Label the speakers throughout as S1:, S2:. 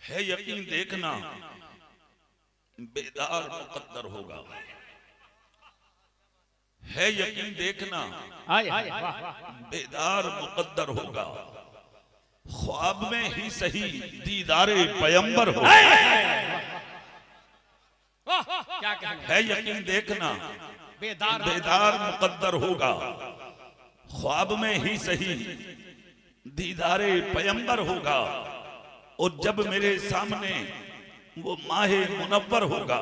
S1: है यकीन देखना बेदार मुकद्दर होगा, है यकीन देखना बेदार मुकद्दर होगा, ख्वाब में ही सही दीदारे पैगंबर होगा। है यकीन देखना बेदार मुकद्दर होगा, ख्वाब में ही सही दीदारे पैगंबर होगा। और जब मेरे सामने वो माहे मुनव्वर होगा,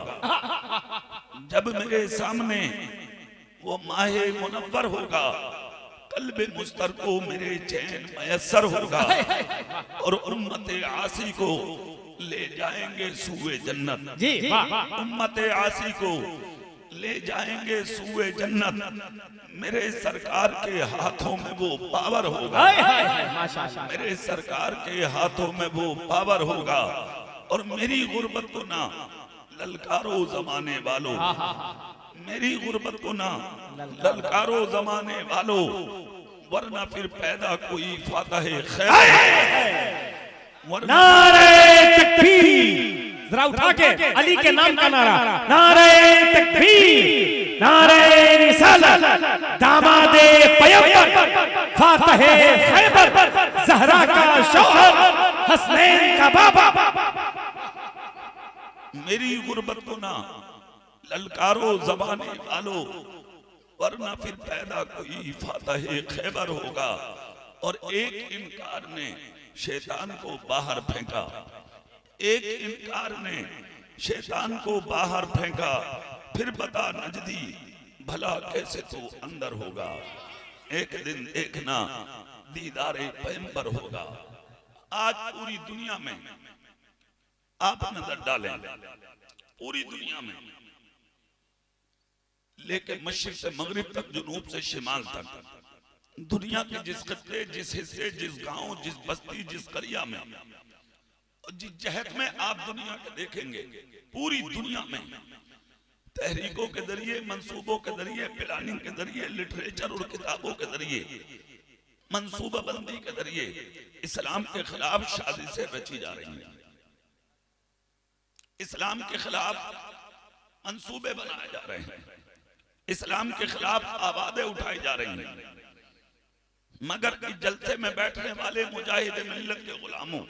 S1: जब मेरे सामने वो माहे मुनव्वर होगा, कल्बे मुस्तर को मेरे चैन मयस्सर होगा और उम्मते आसी को ले जाएंगे सूए जन्नत। जी उम्मते आसी को ले जाएंगे सूए जन्नत। मेरे सरकार के हाथों में वो पावर होगा, मेरे सरकार के हाथों में वो पावर होगा। और मेरी गुर्बत को ना ललकारो जमाने वालों, मेरी गुर्बत को ना ललकारो जमाने वालों, वरना फिर पैदा कोई फातह खैर।
S2: नारे तकबीर, जरा उठा के अली के नाम का नारा, नारे तकबीर, नारे रिसालत, दामादे पैगंबर, फातहे खैबर, ज़हरा का शौहर, हसनैन का बाबा।
S1: मेरी गुर्बत को ना ललकारो ज़बाने वालों, वरना फिर पैदा कोई फातह खैबर होगा। और एक इनकार ने शैतान को बाहर फेंका, एक इनकार ने शैतान को बाहर फेंका। फिर बता नजदी भला कैसे तू अंदर होगा। एक दिन देखना दीदारे पैगंबर होगा। आज पूरी दुनिया में आप नजर डालें, पूरी दुनिया में लेके मशरिक से मगरिब तक, जुनूब से शिमाल तक, दुनिया के जिस खत्ते, जिस हिस्से, जिस गांव, जिस बस्ती, जिस करिया में, जिस जहत में आप दुनिया के देखेंगे, पूरी दुनिया में तहरीकों के जरिए, मंसूबों के जरिए, प्लानिंग के जरिए, लिटरेचर और किताबों के जरिए, मंसूबा बंदी के जरिए इस्लाम के खिलाफ साजिशें रची जा रही हैं। इस्लाम के खिलाफ मंसूबे बनाए जा रहे हैं, इस्लाम के खिलाफ आवाजें उठाई जा रही हैं। मगर इस जलसे में बैठने वाले मुजाहिद मिल्लत के गुलामों,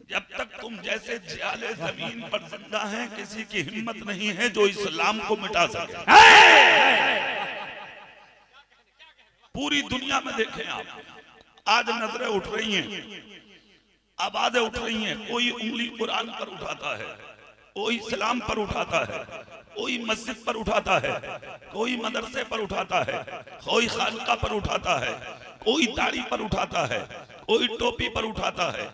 S1: जब तक तुम जैसे जियाले जमीन पर जिंदा हैं, किसी की हिम्मत नहीं है जो इस्लाम को मिटा सके। पूरी दुनिया में देखें आप, आज नजरें उठ रही हैं, आवाजें उठ रही हैं। कोई उंगली कुरान पर उठाता है, कोई इस्लाम पर उठाता है, कोई मस्जिद पर उठाता है, कोई मदरसे पर उठाता है, कोई खानका पर उठाता है, कोई दाढ़ी पर उठाता है, कोई टोपी पर उठाता है,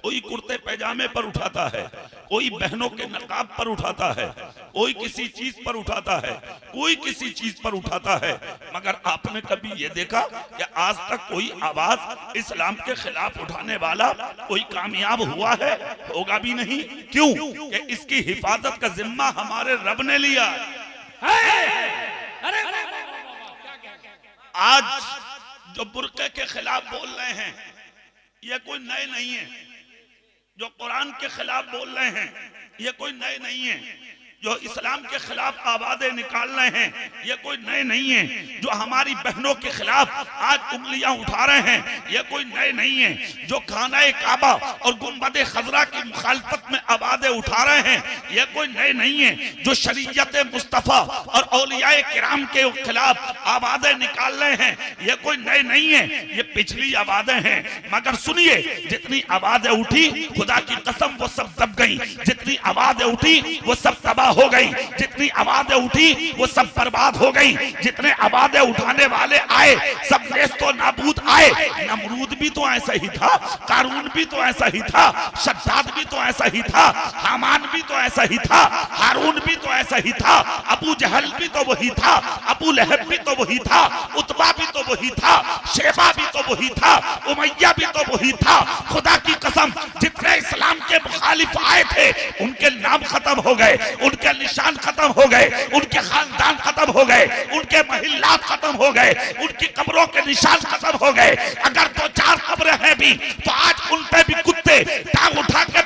S1: कोई कुर्ते पैजामे पर उठाता है, कोई बहनों के नकाब पर उठाता है, कोई किसी चीज पर उठाता है, कोई किसी चीज पर उठाता है। मगर आपने कभी ये देखा कि आज तक कोई आवाज इस्लाम के खिलाफ उठाने वाला कोई कामयाब हुआ है? होगा भी नहीं। क्यों? कि इसकी हिफाजत का जिम्मा हमारे रब ने लिया। आज जो बुर्के के खिलाफ बोल रहे हैं, ये कोई नए नहीं है। जो कुरान के खिलाफ बोल रहे हैं, ये कोई नए नहीं है। जो इस्लाम के खिलाफ आवाजें निकाल रहे हैं, ये कोई नए नहीं है। जो हमारी बहनों के खिलाफ आज उंगलियां उठा रहे हैं, ये कोई नए नहीं है। जो खाना काबा और गुंबद खजरा की मुखालफत में आवाजें उठा रहे हैं, ये कोई नए नहीं है। जो शरीयत मुस्तफा और औलियाए किराम के खिलाफ आवाजें निकाल रहे हैं, ये कोई नए नहीं है। ये पिछली आवाजें हैं। मगर सुनिए, जितनी आवाजें उठी, खुदा की कसम वो सब दब गई। जितनी आवाजें उठी वो सब तबाह हो गई। जितनी आवाजें उठी वो सब बर्बाद हो गई। जितने आवाजें उठाने वाले आए, सब नेस्तो नाबूद आए। नमरूद भी तो ऐसा ही था, कारून भी तो ऐसा ही था, शद्दाद भी तो ऐसा ही था, हामान भी तो ऐसा ही था, हारून भी तो ऐसा ही था, अबू जहल भी तो वही था, अबू लहब भी तो वही था, उतबा भी तो वही था, शेबा भी तो वही था, उमैया भी तो वही था। खुदा की कसम, जितने इस्लाम के मुखालिफ आए थे, उनके नाम खत्म हो गए, उनके निशान खत्म हो गए, उनके खानदान खत्म हो गए, उनके महिलात खत्म हो गए, उनकी कब्रों के निशान खत्म हो गए। अगर 2-4 कब्रें हैं भी, तो आज उन पे भी कुत्ते टांग उठा के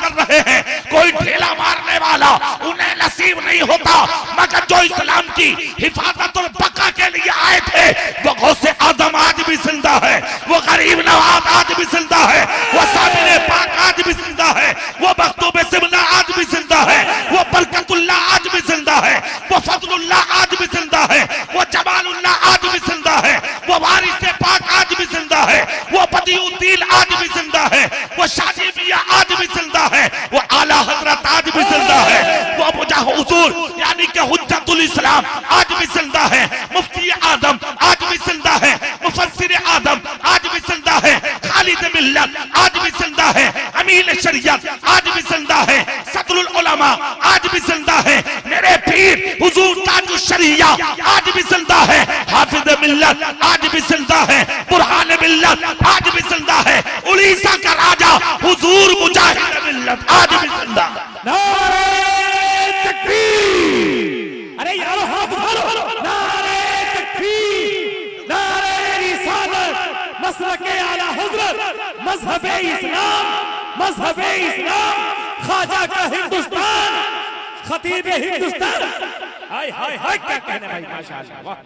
S1: कर रहे हैं, कोई ढेला मारने वाला उन्हें नसीब नहीं होता, मगर जो इस्लाम की हिफाजत और बका के लिए आए थे, वो गौसे आदम आज भी जिंदा है, वो गरीब नवाज आज भी जिंदा है, वो साबिर पाक आज भी जिंदा है, वो मखतूब सिमना आज भी जिंदा है, वो बरकतुल्लाह आज भी जिंदा है, वो फजलुल्लाह आज भी जिंदा है, वो जमालुल्लाह आज भी जिंदा है, वो वारिस पाक आज भी जिंदा है, वो बदिउद्दीन आज भी जिंदा है, वो शाजी मियां आज भी जिंदा है, वो आला हजरत आज भी जिंदा है, वो अबू हुजूर यानी कि हुज्जतुल इस्लाम आज भी जिंदा है, मुफ्ती आजम आज भी जिंदा है, मुफस्सिर आजम आज भी जिंदा है, खालिद मिल्लत आज भी जिंदा है, अमीर शरीयत आज भी जिंदा है, सदरुल उलमा आज भी जिंदा है, मेरे पीर हुजूर ताजुश शरिया आज भी जिंदा है, हाफिज मिल्लत आज भी जिंदा है, बुरहान मिल्लत आज भी जिंदा है, उड़ीसा का राजा हुजूर मुजाहिद मिल्लत आज भी जिंदा है।
S2: नारे तकबीर, अरे यारो हाथ उठाओ, नारे तकबीर, नारे रिसालत, मसलके आला हजरत, मजहबे इस्लाम, मजहबे इस्लाम, ख्वाजा का हिंदुस्तान, खतीबे हिंदुस्तान। हाय हाय हाय, क्या कहने भाई, माशाअल्लाह, वाह।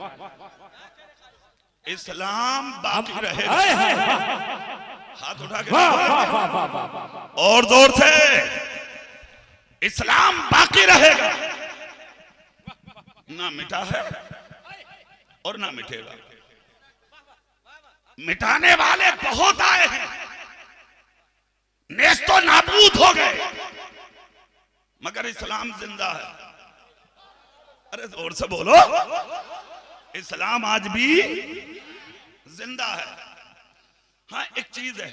S1: इस्लाम बाकी रहेगा।
S2: हाय हाय,
S1: हाथ उठा के
S2: वाह वाह वाह वाह वाह,
S1: और जोर से, इस्लाम बाकी रहेगा, ना मिटा है और ना मिटेगा। मिटाने वाले बहुत आए हैं, नेस्तो नाबूद हो गए, मगर इस्लाम जिंदा है। अरे जोर से बोलो, इस्लाम आज भी जिंदा है। हाँ, एक चीज है,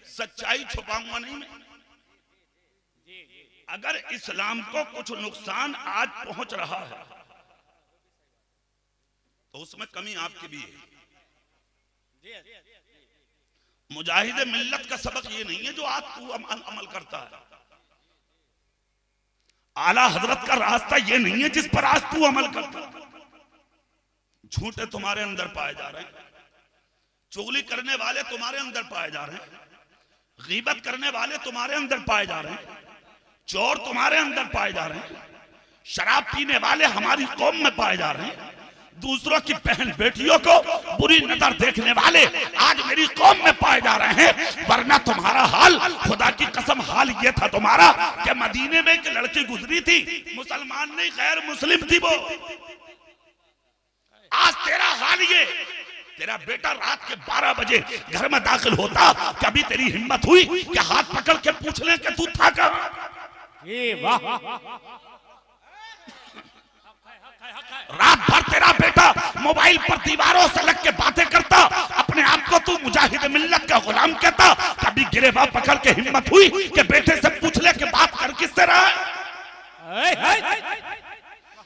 S1: सच्चाई छुपाऊंगा नहीं मैं। अगर इस्लाम को कुछ नुकसान आज पहुंच रहा है तो उसमें कमी आपकी भी है। मुजाहिद मिल्लत का सबक ये नहीं है जो आज तू अमल करता है, आला हजरत का रास्ता ये नहीं है जिस पर आज तू अमल करता है। झूठे तुम्हारे अंदर पाए जा रहे हैं, चुगली करने वाले तुम्हारे अंदर पाए जा रहे हैं, गीबत करने वाले तुम्हारे अंदर पाए जा रहे हैं, चोर तुम्हारे अंदर पाए जा रहे हैं, शराब पीने वाले हमारी कौम में पाए जा रहे हैं, दूसरों की बहन बेटियों को बुरी नजर देखने वाले आज मेरी कौम में पाए जा रहे हैं। वरना तुम्हारा हाल, खुदा की कसम हाल ये था तुम्हारा कि मदीने में एक लड़की गुजरी थी, मुसलमान नहीं गैर मुस्लिम थी वो। आज तेरा हाल ये, तेरा बेटा रात के 12 बजे घर में दाखिल होता, कभी तेरी हिम्मत हुई कि हाथ पकड़ के पूछ ले कि तू था कहां?
S2: ये वाह,
S1: रात भर तेरा बेटा मोबाइल पर दीवारों से लग के बातें करता, अपने आप को तू मुजाहिद मिल्लत का गुलाम कहता, कभी गिरेबान पकड़ के हिम्मत हुई कि बेटे से पूछ ले कि बात कर किससे रहा है?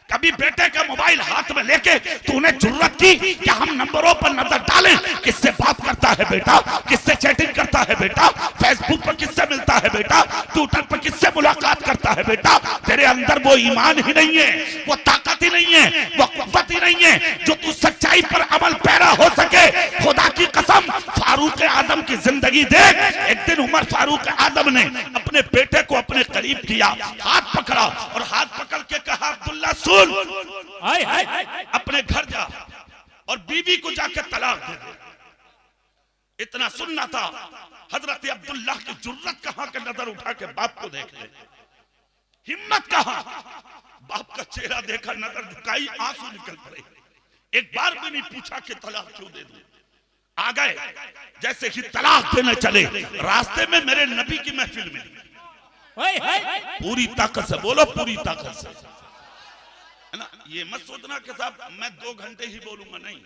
S1: कभी बेटे का मोबाइल हाथ में लेके तूने जुर्रत की कि हम नंबरों पर नजर डालें, किससे बात करता है बेटा, किससे चैटिंग करता है बेटा, फेसबुक पर किससे मिलता है बेटा, ट्विटर पर किससे मुलाकात करता है बेटा? तेरे अंदर वो ईमान ही नहीं है, वो ताकत ही नहीं है, वो कुव्वत ही नहीं है जो तू सच्चाई पर अमल पैरा हो सके। खुदा की कसम, फारूक आजम की जिंदगी देख। एक दिन उमर फारूक आजम ने अपने बेटे को अपने करीब किया, हाथ पकड़ा और हाथ पकड़ के कहा, अब्दुल्ला सुन, अपने घर जा और बीवी को जाकर तलाक दे दे। इतना सुनना था। हजरत अब्दुल्लाह की जुर्रत कहां के नजर उठा के बाप को देख ले, हिम्मत कहां? बाप का चेहरा देखा, नजर झुकाई, आंसू निकल पड़े। एक बार भी नहीं पूछा कि तलाक क्यों दे दूं। आ गए, जैसे ही तलाक देने चले, रास्ते में मेरे नबी की महफिल मिली। पूरी ताकत से बोलो, पूरी ताकत से, है ना? ये मत सोचना कि साहब मैं 2 घंटे ही बोलूंगा, नहीं।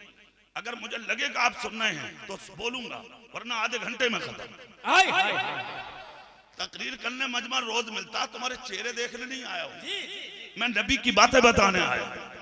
S1: अगर मुझे लगेगा आप सुन रहे हैं तो बोलूंगा, वरना आधे घंटे में खत्म। तकरीर करने मजमा रोज मिलता, तुम्हारे चेहरे देखने नहीं आया हूं, मैं नबी की बातें बताने आया।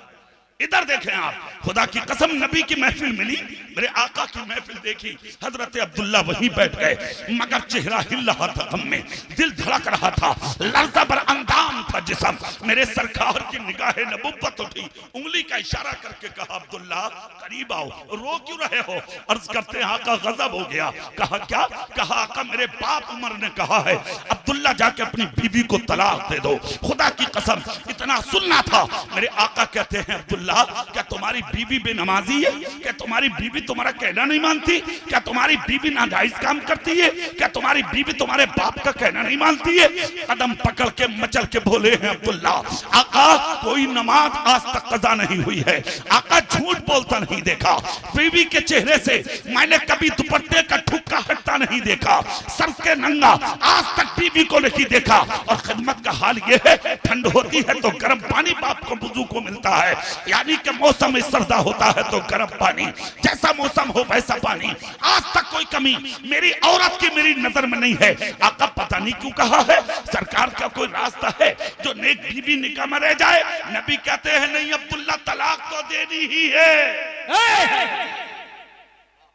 S1: इधर देखें आप, खुदा की कसम नबी की महफिल मिली, मेरे आका की महफिल देखी। हजरत अब्दुल्ला वहीं बैठ गए, मगर चेहरा हिल रहा था, गम में दिल धड़क रहा था, लर्जा पर अंदाम आपका जिस्म। मेरे सरकार की निगाह नबुव्वत उठी, उंगली का इशारा करके कहा अब्दुल्ला करीब आओ, रो क्यों रहे हो? अर्ज करते हैं आका गजब हो गया। कहा क्या? कहा आका मेरे बाप उमर ने कहा है अब्दुल्ला जाके अपनी बीवी को तलाक दे दो। खुदा की कसम इतना सुनना था। मेरे आका कहते हैं अब्दुल्ला क्या तुम्हारी बीवी बेनमाजी है? क्या तुम्हारी बीवी तुम्हारा कहना नहीं मानती? क्या तुम्हारी बीवी नाजायज काम करती है? क्या तुम्हारी बीवी तुम्हारे बाप का कहना नहीं मानती है? कदम पकड़ के मचल के बोले हैं अब्दुल्ला आका कोई नमाज आज तक कज़ा नहीं हुई है, आका झूठ बोलता नहीं देखा, बीवी के चेहरे से मैंने कभी दुपट्टे का ठुक्का हटता नहीं देखा, सर के नंगा आज तक बीवी को नहीं देखा। और खिदमत का हाल ये है ठंड होती है तो गर्म पानी बाप को वुजू को मिलता है, यानी कि मौसम सर्दा होता है तो गर्म पानी, जैसा मौसम हो वैसा पानी। आज तक कोई कमी मेरी औरत की मेरी नजर में नहीं है। आका पता नहीं क्यों कहा है, सरकार का कोई रास्ता है जो नेक बीवी निकाह में रह जाए? नबी कहते हैं नहीं अब्दुल्ला तलाक तो देनी ही है,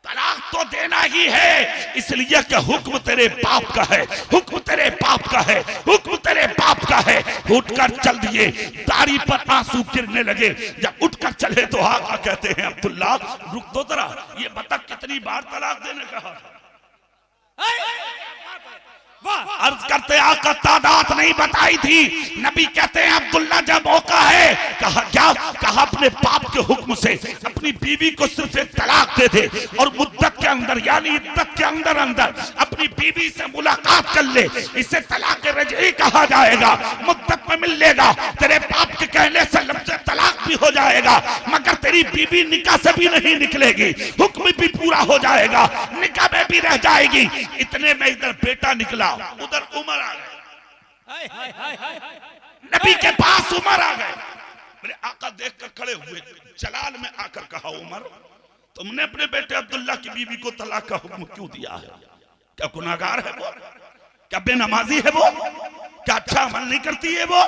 S1: तलाक तो देना ही है, इसलिए कि हुक्म तेरे बाप का है, हुक्म तेरे बाप का है, हुक्म तेरे बाप का है। उठकर चल दिए, दाढ़ी पर आंसू गिरने लगे। जब उठकर चले तो आका कहते हैं अब्दुल्ला रुक दो जरा, ये बता कितनी बार तलाक देने कहा? अर्ज करते आका तादाद नहीं बताई थी। नबी कहते हैं अब्दुल्ला जब मौका है, कहा क्या? कहा अपने बाप के हुक्म से अपनी बीवी को सिर्फ एक तलाक दे दे और मुद्दत के अंदर यानी इद्दत के अंदर अंदर अपनी बीवी से मुलाकात कर ले, इसे तलाक रजई कहा जाएगा। मुद्दत में मिल लेगा, तेरे बाप के कहने से लफ्ज़ तलाक भी हो जाएगा, मगर तेरी बीवी निकाह से भी नहीं निकलेगी, हुक्म भी पूरा हो जाएगा, निकाह में भी रह जाएगी। इतने में इधर बेटा निकला, उधर उमर आ गए, नबी के पास उमर आ गए। मेरे आका देखकर खड़े हुए, जलाल में आकर कहा उमर तुमने अपने बेटे अब्दुल्ला की बीवी को तलाक का हुक्म क्यों दिया है? क्या गुनाहगार है वो? क्या बेनमाजी है वो? क्या अच्छा अमल नहीं करती है वो?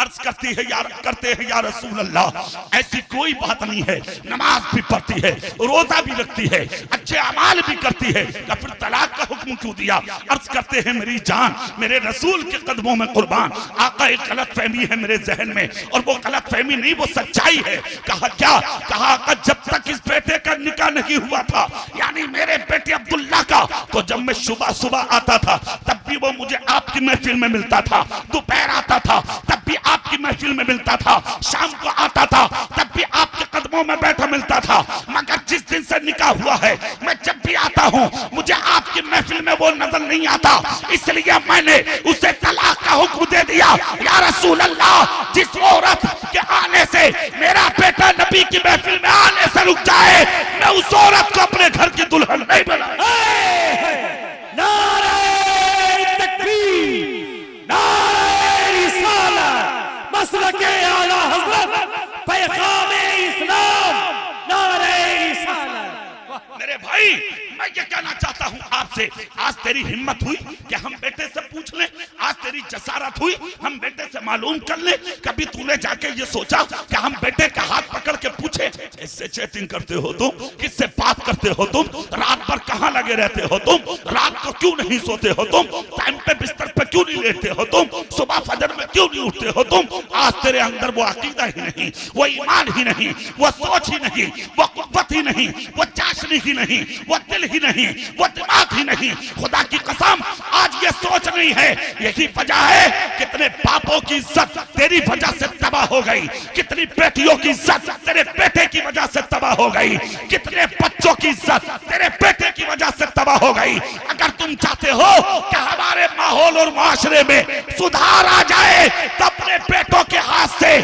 S1: अर्ज करती है यार करते हैं या रसूल अल्लाह ऐसी कोई बात नहीं है, नमाज भी पढ़ती है, रोजा भी रखती है, अच्छे अमाल भी करती है, या फिर तलाक का हुक्म क्यों दिया? अर्ज करते हैं मेरी जान मेरे रसूल के कदमों में कुर्बान, आका एक गलत फहमी है मेरे जहन में, और वो गलत फहमी नहीं वो सच्चाई है। कहा क्या? कहा आका जब तक इस बेटे का निकाह नहीं हुआ था, यानी मेरे बेटे अब्दुल्ला का, तो जब मैं सुबह सुबह आता था तब भी वो मुझे आपकी महफिल में मिलता था, दोपहर आता था तब भी आपकी महफिल में मिलता था, शाम को आता था तब भी आपके कदमों में बैठा मिलता था, मगर जिस दिन से निकाह हुआ है मैं जब भी आता हूँ मुझे आपकी महफिल में वो नजर नहीं आता, इसलिए मैंने उसे तलाक का हुक्म दे दिया। या रसूल अल्लाह जिस औरत के आने से मेरा बेटा नबी की महफिल में आने से रुक जाए, मैं उस औरत को अपने घर की दुल्हन नहीं बनाऊंगा।
S2: मसलके आला हज़रत पैगामे इस्लाम नारे रिसालत।
S1: मेरे भाई मैं ये कहना चाहता हूँ आपसे, आज तेरी हिम्मत हुई कि हम बेटे से पूछ लें, आज तेरी जसारत हुई हम बेटे से मालूम कर लें। कभी तूने जाके ये सोचा कि हम बेटे का हाथ पकड़ के पूछे इससे चैटिंग करते हो तुम, किससे बात करते हो तुम, रात भर कहाँ लगे रहते हो तुम, रात को क्यों नहीं सोते हो तुम, टाइम पे बिस्तर पे क्यों नहीं लेटते हो तुम, सुबह फजर में क्यों नहीं उठते हो तुम? आज तेरे अंदर वो अकीदा ही नहीं, वो ईमान ही नहीं, वो सोच ही नहीं, वो कुव्वत ही नहीं, वो चाशनी ही नहीं, वो दिल ही नहीं, वो दिमाग ही नहीं। खुदा की कसम आज ये सोच नहीं है, यही वजह है कितने बापों की इज्जत तेरी वजह से तबाह हो गई, कितनी बेटियों की इज्जत तेरे बेटे की वजह से तबाह हो गई, कितने बच्चों की इज्जत तेरे बेटे की वजह से तबाह हो गई। अगर तुम चाहते हो कि हमारे माहौल और माशरे में सुधार आ जाए तो अपने बेटों के हाथ से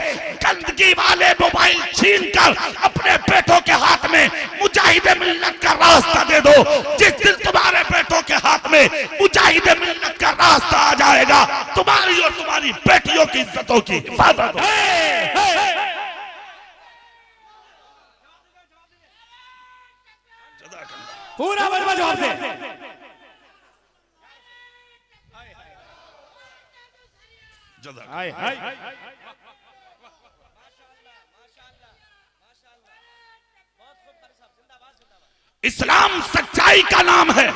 S1: गंदगी वाले मोबाइल छीनकर अपने बेटों के हाथ में मुजाहिदे मिल्लत का रास्ता दे दो। जिस दिन तुम्हारे बेटों के हाथ में मुजाहिदे मिल्लत का रास्ता आ जाएगा, तुम्हारी और तुम्हारी बेटियों की इज्जतों की हिफाजत हो।
S2: पूरा मजमा जवाब दे। हाय हाय
S1: इस्लाम सच्चाई का नाम है।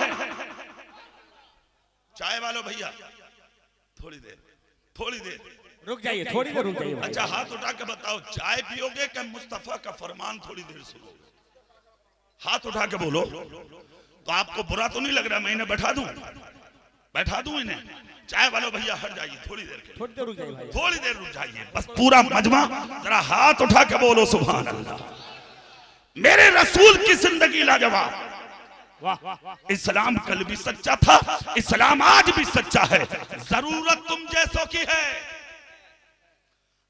S1: चाय वालों भैया थोड़ी देर थोड़ी देर
S2: रुक जाइए, थोड़ी देर रुक जाइए।
S1: अच्छा हाथ उठा के बताओ, चाय पियोगे क्या मुस्तफा का फरमान थोड़ी देर सुनोगे? हाथ उठा के बोलो। तो आपको बुरा तो नहीं लग रहा मैं इन्हें बैठा दूं इन्हें? चाय वालों भैया हट जाइए, थोड़ी देर
S2: रुक जाइए भाई,
S1: थोड़ी देर रुक जाइए। बस पूरा मजमा जरा हाथ उठा के बोलो सुभान अल्लाह। मेरे रसूल की जिंदगी लाजवाब। इस्लाम कल भी सच्चा था, इस्लाम आज भी सच्चा है। जरूरत तुम जैसों की है।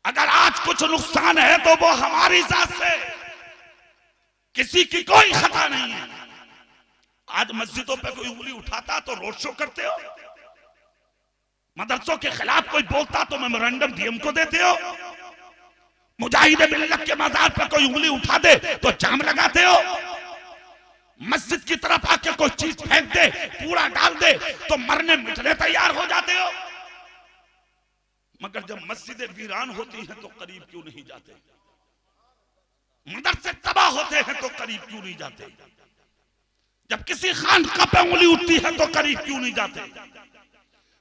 S1: अगर आज कुछ नुकसान है तो वो हमारी जात से, किसी की कोई खता नहीं है। आज मस्जिदों पे कोई उंगली उठाता तो रोड शो करते हो, मदरसों के खिलाफ कोई बोलता तो मेमोरेंडम डीएम को देते हो, मुजाहिदे मिल्लत के मजार पर कोई उंगली उठा दे तो जाम लगाते हो, मस्जिद की तरफ आके कोई चीज फेंक दे, कूड़ा डाल दे तो मरने मिटने तैयार हो जाते हो। मगर जब मस्जिदें वीरान होती हैं तो करीब क्यों नहीं जाते? मदरसे तबाह होते हैं तो करीब क्यों नहीं जाते? जब किसी खानका पे उंगली उठती है तो करीब क्यों नहीं जाते?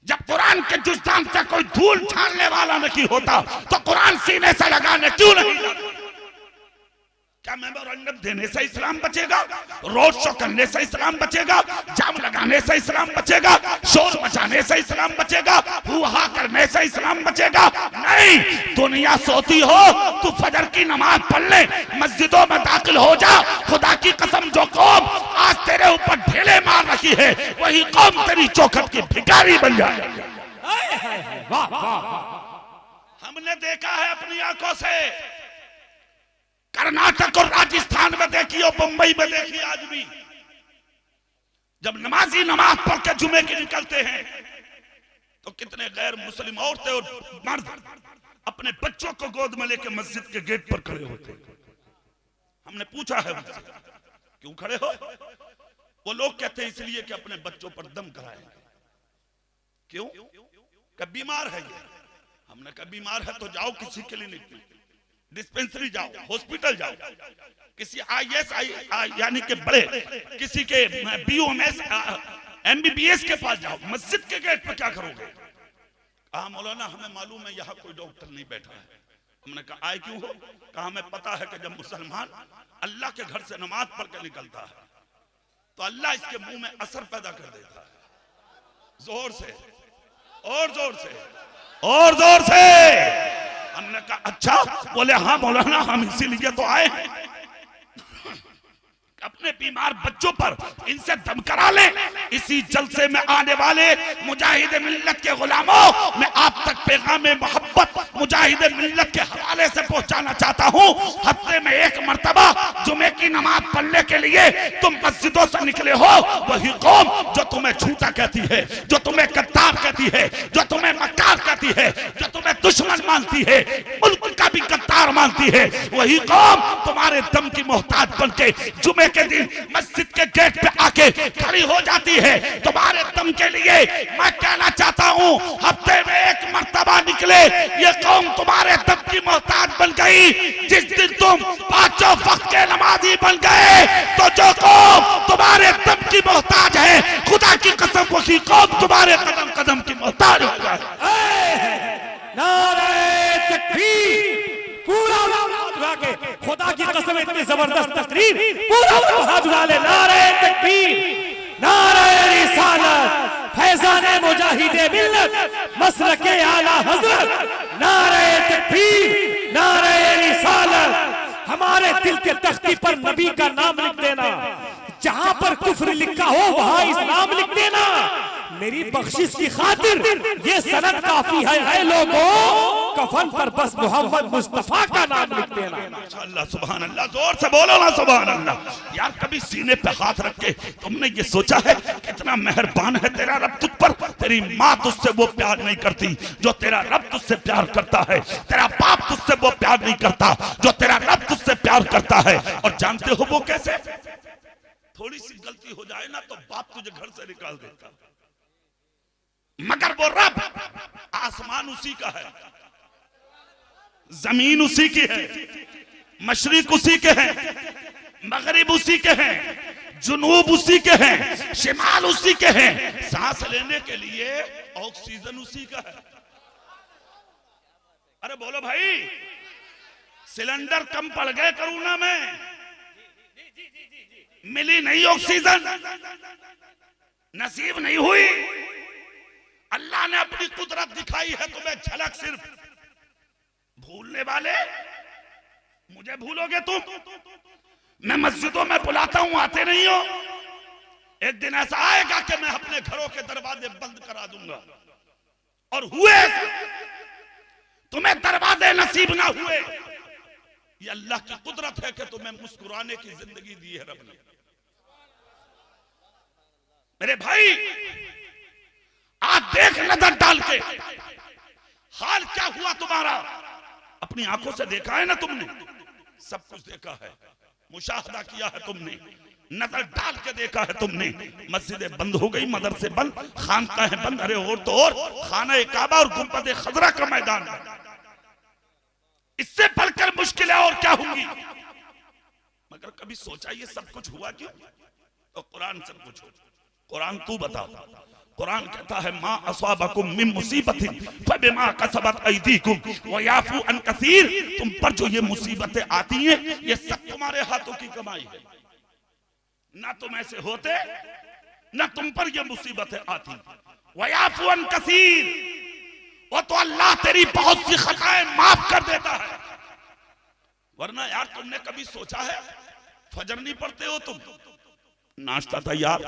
S1: जब कुरान के जुस्तान से कोई धूल छानने वाला नहीं होता तो कुरान सीने से लगाने क्यों नहीं जाते? क्या मेमोरेंडम देने से इस्लाम बचेगा? रोड शो करने से इस्लाम बचेगा? जाम लगाने से इस्लाम बचेगा? शोर मचाने से इस्लाम बचेगा? हुआ करने से इस्लाम बचेगा? नहीं। दुनिया सोती हो तू फजर की नमाज पढ़ ले, मस्जिदों में दाखिल हो जा। खुदा की कसम जो कौम आज तेरे ऊपर ढेले मार रही है वही कौम तेरी चौखट की भिखारी बन जाए। हमने देखा है अपनी आंखों से, कर्नाटक और राजस्थान में देखिए, मुंबई में देखिए, आज भी जब नमाजी नमाज पढ़ के जुमे की निकलते हैं तो कितने गैर मुस्लिम औरतें और मर्द अपने बच्चों को गोद में लेकर मस्जिद के गेट पर खड़े होते हैं। हमने पूछा है उनसे क्यों खड़े हो? वो लोग कहते हैं इसलिए कि अपने बच्चों पर दम कराए। क्यों? कब बीमार है ये? हमने कहा बीमार है तो जाओ किसी क्लिनिक में, डिस्पेंसरी जाओ, हॉस्पिटल जाओ, किसी आईएएस यानी के बड़े किसी के बीओएमएस एमबीबीएस के पास जाओ। मस्जिद के गेट पर क्या करोगे? कहा मौलाना हमें मालूम है यहाँ कोई डॉक्टर नहीं बैठा है। हमने कहा आए क्यों हो? कहा हमें पता है कि जब मुसलमान अल्लाह के घर से नमाज पढ़ के निकलता है तो अल्लाह इसके मुंह में असर पैदा कर देता है। जोर से और जोर से और जोर से। हमने कहा अच्छा? बोले हाँ मौलाना हम इसीलिए तो आए हैं, अपने बीमार बच्चों पर इनसे दम करा ले। इसी जलसे में आने वाले मुजाहिद मिल्लत के गुलामों, मैं आप तक पैगाम मोहब्बत मुजाहिद मिल्लत के हवाले से पहुंचाना चाहता हूं। हफ्ते में एक मर्तबा जुमे की नमाज पढ़ने के लिए तुम मस्जिदों से निकले हो, वही कौम जो तुम्हें झूठा कहती है, जो तुम्हें गद्दार कहती है, जो तुम्हें मक्कार कहती है, जो तुम्हें दुश्मन मानती है, मुल्क का भी गद्दार मानती है, वही कौम तुम्हारे दम की मोहताज बन के जुमे के दिन मस्जिद के गेट पे आके खड़ी हो जाती है तुम्हारे दम के लिए। मैं कहना चाहता हूं हफ्ते में एक मर्तबा निकले, ये कौम तुम्हारे दम की मोहताज बन गई। जिस दिन तुम पांचों वक्त के नमाजी बन गए तो जो कौम तुम्हारे दम की मोहताज है, खुदा की कसम वही कौम तुम्हारे कदम कदम की मोहताज हो जाए।
S2: नारे तकबीर, पूरा के खुदा की कसम इतनी जबरदस्त तकरीर, पूरा हाथ उठा ले। नारे तकबीर, नारे रिसालत, फैज़ाने मुजाहिदे मिल्लत, मसलके आला हज़रत। नारे तकबीर, नारे रिसालत। हमारे दिल के तख्ती पर नबी का नाम लिख देना, जहां पर कुफ्र लिखा हो वहां इस्लाम लिख देना। मेरी बख्शिश की खातिर ये सनद काफी है। ऐ लोगों, कफन पर बस मोहम्मद मुस्तफा का नाम लिख देना।
S1: अल्लाह सुभान अल्लाह, जोर से बोलो ना सुभान अल्लाह। यार कभी सीने पे हाथ रख के तुमने ये सोचा है कितना मेहरबान है तेरा रब तुझ पर? तेरी माँ तुझसे वो प्यार नहीं करती जो तेरा रब तुझसे प्यार करता है। तेरा बाप तुझसे वो प्यार नहीं करता जो तेरा रब तुझसे प्यार करता है। और जानते हो वो कैसे? थोड़ी सी गलती हो जाए ना तो बाप तुझे घर से निकाल देता, मगर वो रब आसमान उसी का है, जमीन उसी की है, मशरिक उसी के हैं, मगरिब उसी के हैं, जुनूब उसी के हैं, शिमाल उसी के हैं। सांस लेने के लिए ऑक्सीजन उसी का है। अरे बोलो भाई, सिलेंडर कम पड़ गए कोरोना में, मिली नहीं ऑक्सीजन, नसीब नहीं हुई। अल्लाह ने अपनी कुदरत दिखाई है तुम्हें झलक सिर्फ। भूलने वाले, मुझे भूलोगे तुम? मैं मस्जिदों में बुलाता हूं, आते नहीं हो। एक दिन ऐसा आएगा कि मैं अपने घरों के दरवाजे बंद करा दूंगा। और हुए तुम्हें दरवाजे नसीब ना हुए, ये अल्लाह की कुदरत है कि तुम्हें मुस्कुराने की जिंदगी दी है रब ने। मेरे भाई आज देख नजर डाल के हाल क्या हुआ तुम्हारा, अपनी आंखों से देखा है ना तुमने, सब कुछ देखा है, मुशाहदा किया है तुमने, नजर डाल के देखा है तुमने। मस्जिदें बंद हो गई, मदरसे बंद, खानकाहें बंद, अरे और तो और खाना काबा और गुंबद खजरा का मैदान, इससे बढ़कर मुश्किलें और क्या होंगी। मगर कभी सोचा ये सब कुछ हुआ क्यों? तो कुरान से पूछो, कुरान तू बता। कुरान कहता है मा अस्वाबकुम मिन मुसीबतिन फबिमा कसबत अयदीकुम व याफू अन कसीर। तुम पर जो ये मुसीबतें आती हैं ये सब तुम्हारे हाथों की कमाई है। ना तुम ऐसे होते ना तुम पर ये मुसीबतें आती। व याफू अन कसीर, वो तो अल्लाह तेरी बहुत सी खताएं माफ कर देता है। वरना यार तुमने कभी सोचा है फजर नहीं पढ़ते हो तुम, नाश्ता तैयार,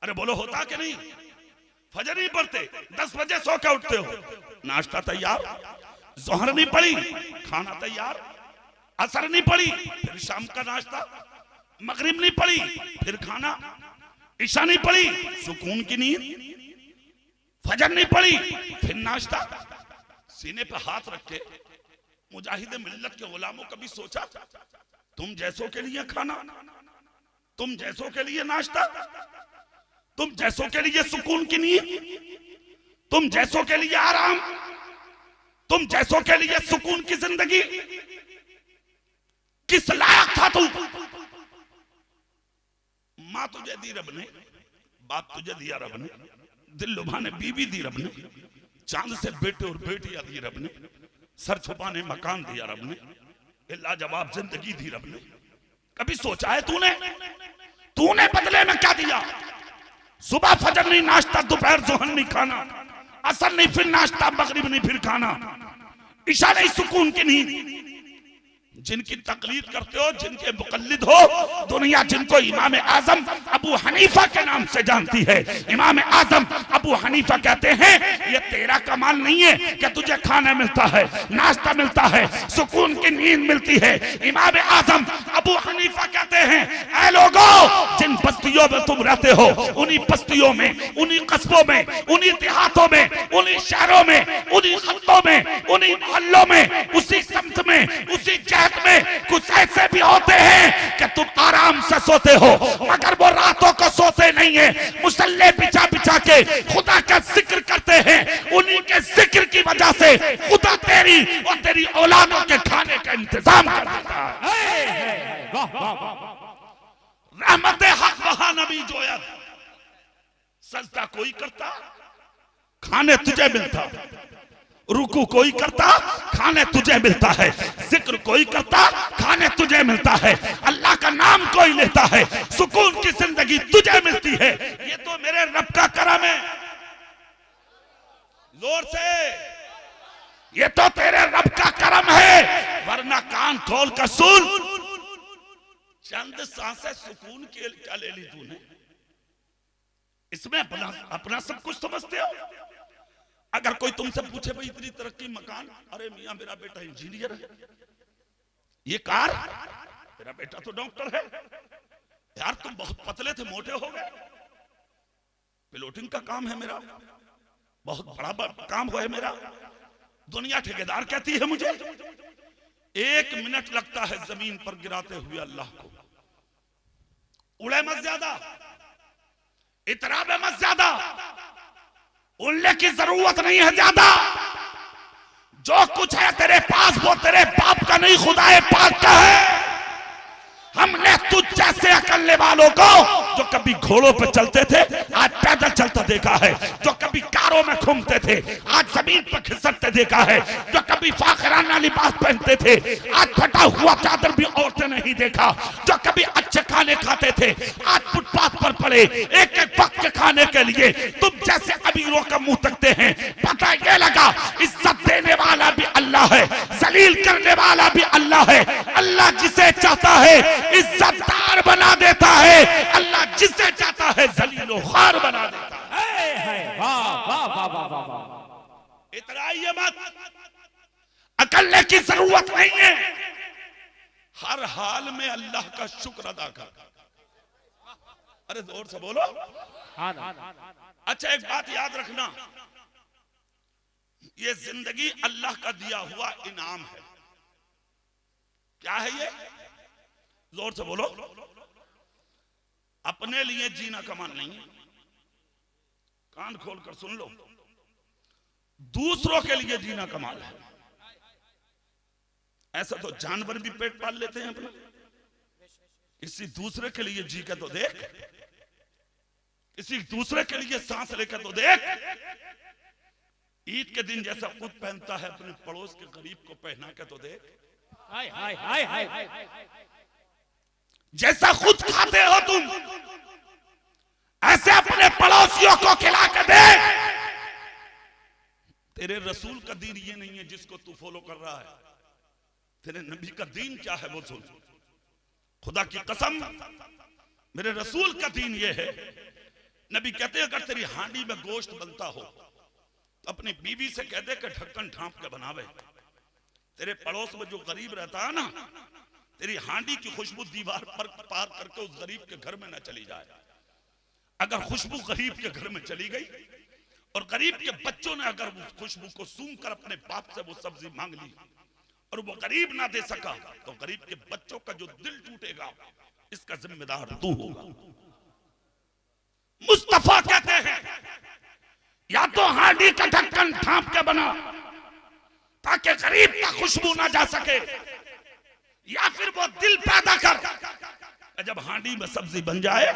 S1: अरे बोलो होता कि नहीं? फजर नहीं पढ़ते, 10 बजे सो के उठते हो, नाश्ता तैयार, जोहर नहीं पढ़ी, खाना तैयार, असर नहीं पढ़ी, फिर शाम का नाश्ता, मगरिब नहीं पढ़ी, फिर खाना, ईशा नहीं पढ़ी, सुकून की नींद, फजर नहीं पढ़ी, फिर नाश्ता। सीने पे हाथ रखे मुजाहिद मिल्लत के गुलामों, कभी सोचा तुम जैसों के लिए खाना, तुम जैसों के लिए नाश्ता, तुम जैसों के लिए सुकून की नींद, तुम जैसों के लिए आराम, तुम जैसों के लिए सुकून की जिंदगी, किस लायक था तू? माँ तुझे दी रब ने, बाप तुझे दिया रब ने, दिल लुभाने बीवी दी रब ने, चांद से बेटे और बेटियां दी रब ने, सर छुपाने मकान दिया रब ने, लाजवाब जिंदगी दी रब ने। कभी सोचा है तूने बदले में क्या दिया? सुबह फजर नहीं नाश्ता, दोपहर जोहर नहीं खाना, असर नहीं फिर नाश्ता, मगरिब नहीं फिर खाना, ईशा नहीं सुकून की नींद। जिनकी तकलीद करते हो, जिनके मुकल्लिद हो, दुनिया जिनको इमाम आजम अबू हनीफा के नाम से जानती है। इमाम आजम अबू हनीफा कहते हैं ये तेरा कमाल नहीं है कि तुझे खाना मिलता है, नाश्ता मिलता है, सुकून की नींद मिलती है। इमाम आजम अबू हनीफा कहते हैं ऐ लोगों, जिन बस्तियों में तुम रहते हो, उन्हीं बस्तियों में, उन्हीं कस्बों में, उन्हीं देहातों में, उन्हीं शहरों में, उन्हीं खत्तों में, उन्हीं मोहल्लों में, उसी समत में, उसी जहत में कुछ ऐसे भी होते हैं कि तुम आराम से सोते हो, मगर वो रातों को सोते नहीं है, मुसल्ले बिछा बिछा के खुदा का जिक्र करते हैं। उन्हीं के जिक्र की वजह से खुदा तेरी और तेरी औलादों के खाने का इंतजाम कर देता है। रहमत हक वहां नबी जोया, सजदा कोई करता खाने तुझे मिलता, रुकू कोई करता खाने तुझे मिलता है, जिक्र कोई करता खाने तुझे मिलता है, अल्लाह का नाम कोई लेता है, सुकून की जिंदगी तुझे मिलती है। ये तो मेरे रब का करम है। जोर से, ये तो तेरे रब का करम है। वरना कान खोल कर सुन, चंद सांसें सुकून के क्या ले ली तूने? इसमें अपना सब कुछ समझते हो। अगर कोई तुमसे पूछे भाई इतनी तरक्की, मकान, अरे मियां मेरा बेटा इंजीनियर है, ये कार, मेरा बेटा तो डॉक्टर है। यार तुम बहुत पतले थे, मोटे हो गए। पिलोटिंग का काम है मेरा, बहुत बड़ा काम है मेरा। दुनिया ठेकेदार कहती है मुझे। 1 मिनट लगता है जमीन पर गिराते हुए अल्लाह को। उड़े मत ज्यादा, इतराबे मत ज्यादा, उड़ने की जरूरत नहीं है ज्यादा। जो कुछ है तेरे पास वो तेरे बाप का नहीं, खुदाए पाक का है। हमने तुझ जैसे अकलने वालों को जो कभी घोड़ों पर चलते थे आज पैदल चलता देखा है, जो कभी कारों में घूमते थे आज जमीन पर खिसकते देखा है, जो कभी फाखराना लिबास पहनते थे आज फटा हुआ चादर भी औरतें नहीं देखा, जो कभी अच्छे खाने खाते थे आज फुटपाथ पर पड़े एक एक वक्त के खाने के लिए तुम जैसे अमीरों का मुंह तकते हैं। पता ये लगा इज्जत देने वाला भी अल्लाह है, जलील करने वाला भी अल्लाह है। अल्लाह जिसे चाहता है इज्जतदार बना देता है, अल्लाह जिसे चाहता है जलीलो खार बना देता है।
S2: वाह वाह वाह वाह वाह वाह।
S1: इतराइए मत, अकलने की जरूरत नहीं है, हर हाल में अल्लाह का शुक्र अदा कर। अरे जोर से बोलो। अच्छा एक बात याद रखना, ये जिंदगी अल्लाह का दिया हुआ इनाम है। क्या है ये? जोर से बोलो। अपने लिए जीना कमाल नहीं है, कान खोल कर सुन लो, दूसरों के लिए जीना कमाल है। ऐसा तो जानवर भी पेट पाल लेते हैं अपना, किसी दूसरे के लिए जी के तो देख, किसी दूसरे के लिए सांस लेकर तो देख। ईद के दिन जैसा खुद पहनता है अपने पड़ोस के गरीब को पहना के तो देख।
S2: हाय हाय हाय हाय।
S1: जैसा खुद खाते हो तुम ऐसे अपने पड़ोसियों को खिला के दे। तेरे रसूल का दीन ये नहीं है जिसको तू फॉलो कर रहा है, तेरे नबी का दीन क्या है वो सुन। खुदा की कसम मेरे रसूल का दीन ये है, नबी कहते हैं अगर तेरी हांडी में गोश्त बनता हो तो अपनी बीवी से कह दे कि ढक्कन ढांप के बनावे। तेरे पड़ोस में जो गरीब रहता है ना, तेरी हांडी की खुशबू दीवार पर पार करके उस गरीब के घर में न चली जाए। अगर खुशबू गरीब के घर में चली गई और गरीब के बच्चों ने अगर उस खुशबू को सूंघ कर अपने बाप से वो सब्जी मांग ली और वो गरीब ना दे सका तो गरीब के बच्चों का जो दिल टूटेगा इसका जिम्मेदार तू होगा। मुस्तफा कहते हैं या तो हांडी का ढक्कन ढांप के बना ताकि गरीब का खुशबू ना जा सके, या फिर वो दिल पैदा कर जब हांडी में सब्जी बन जाए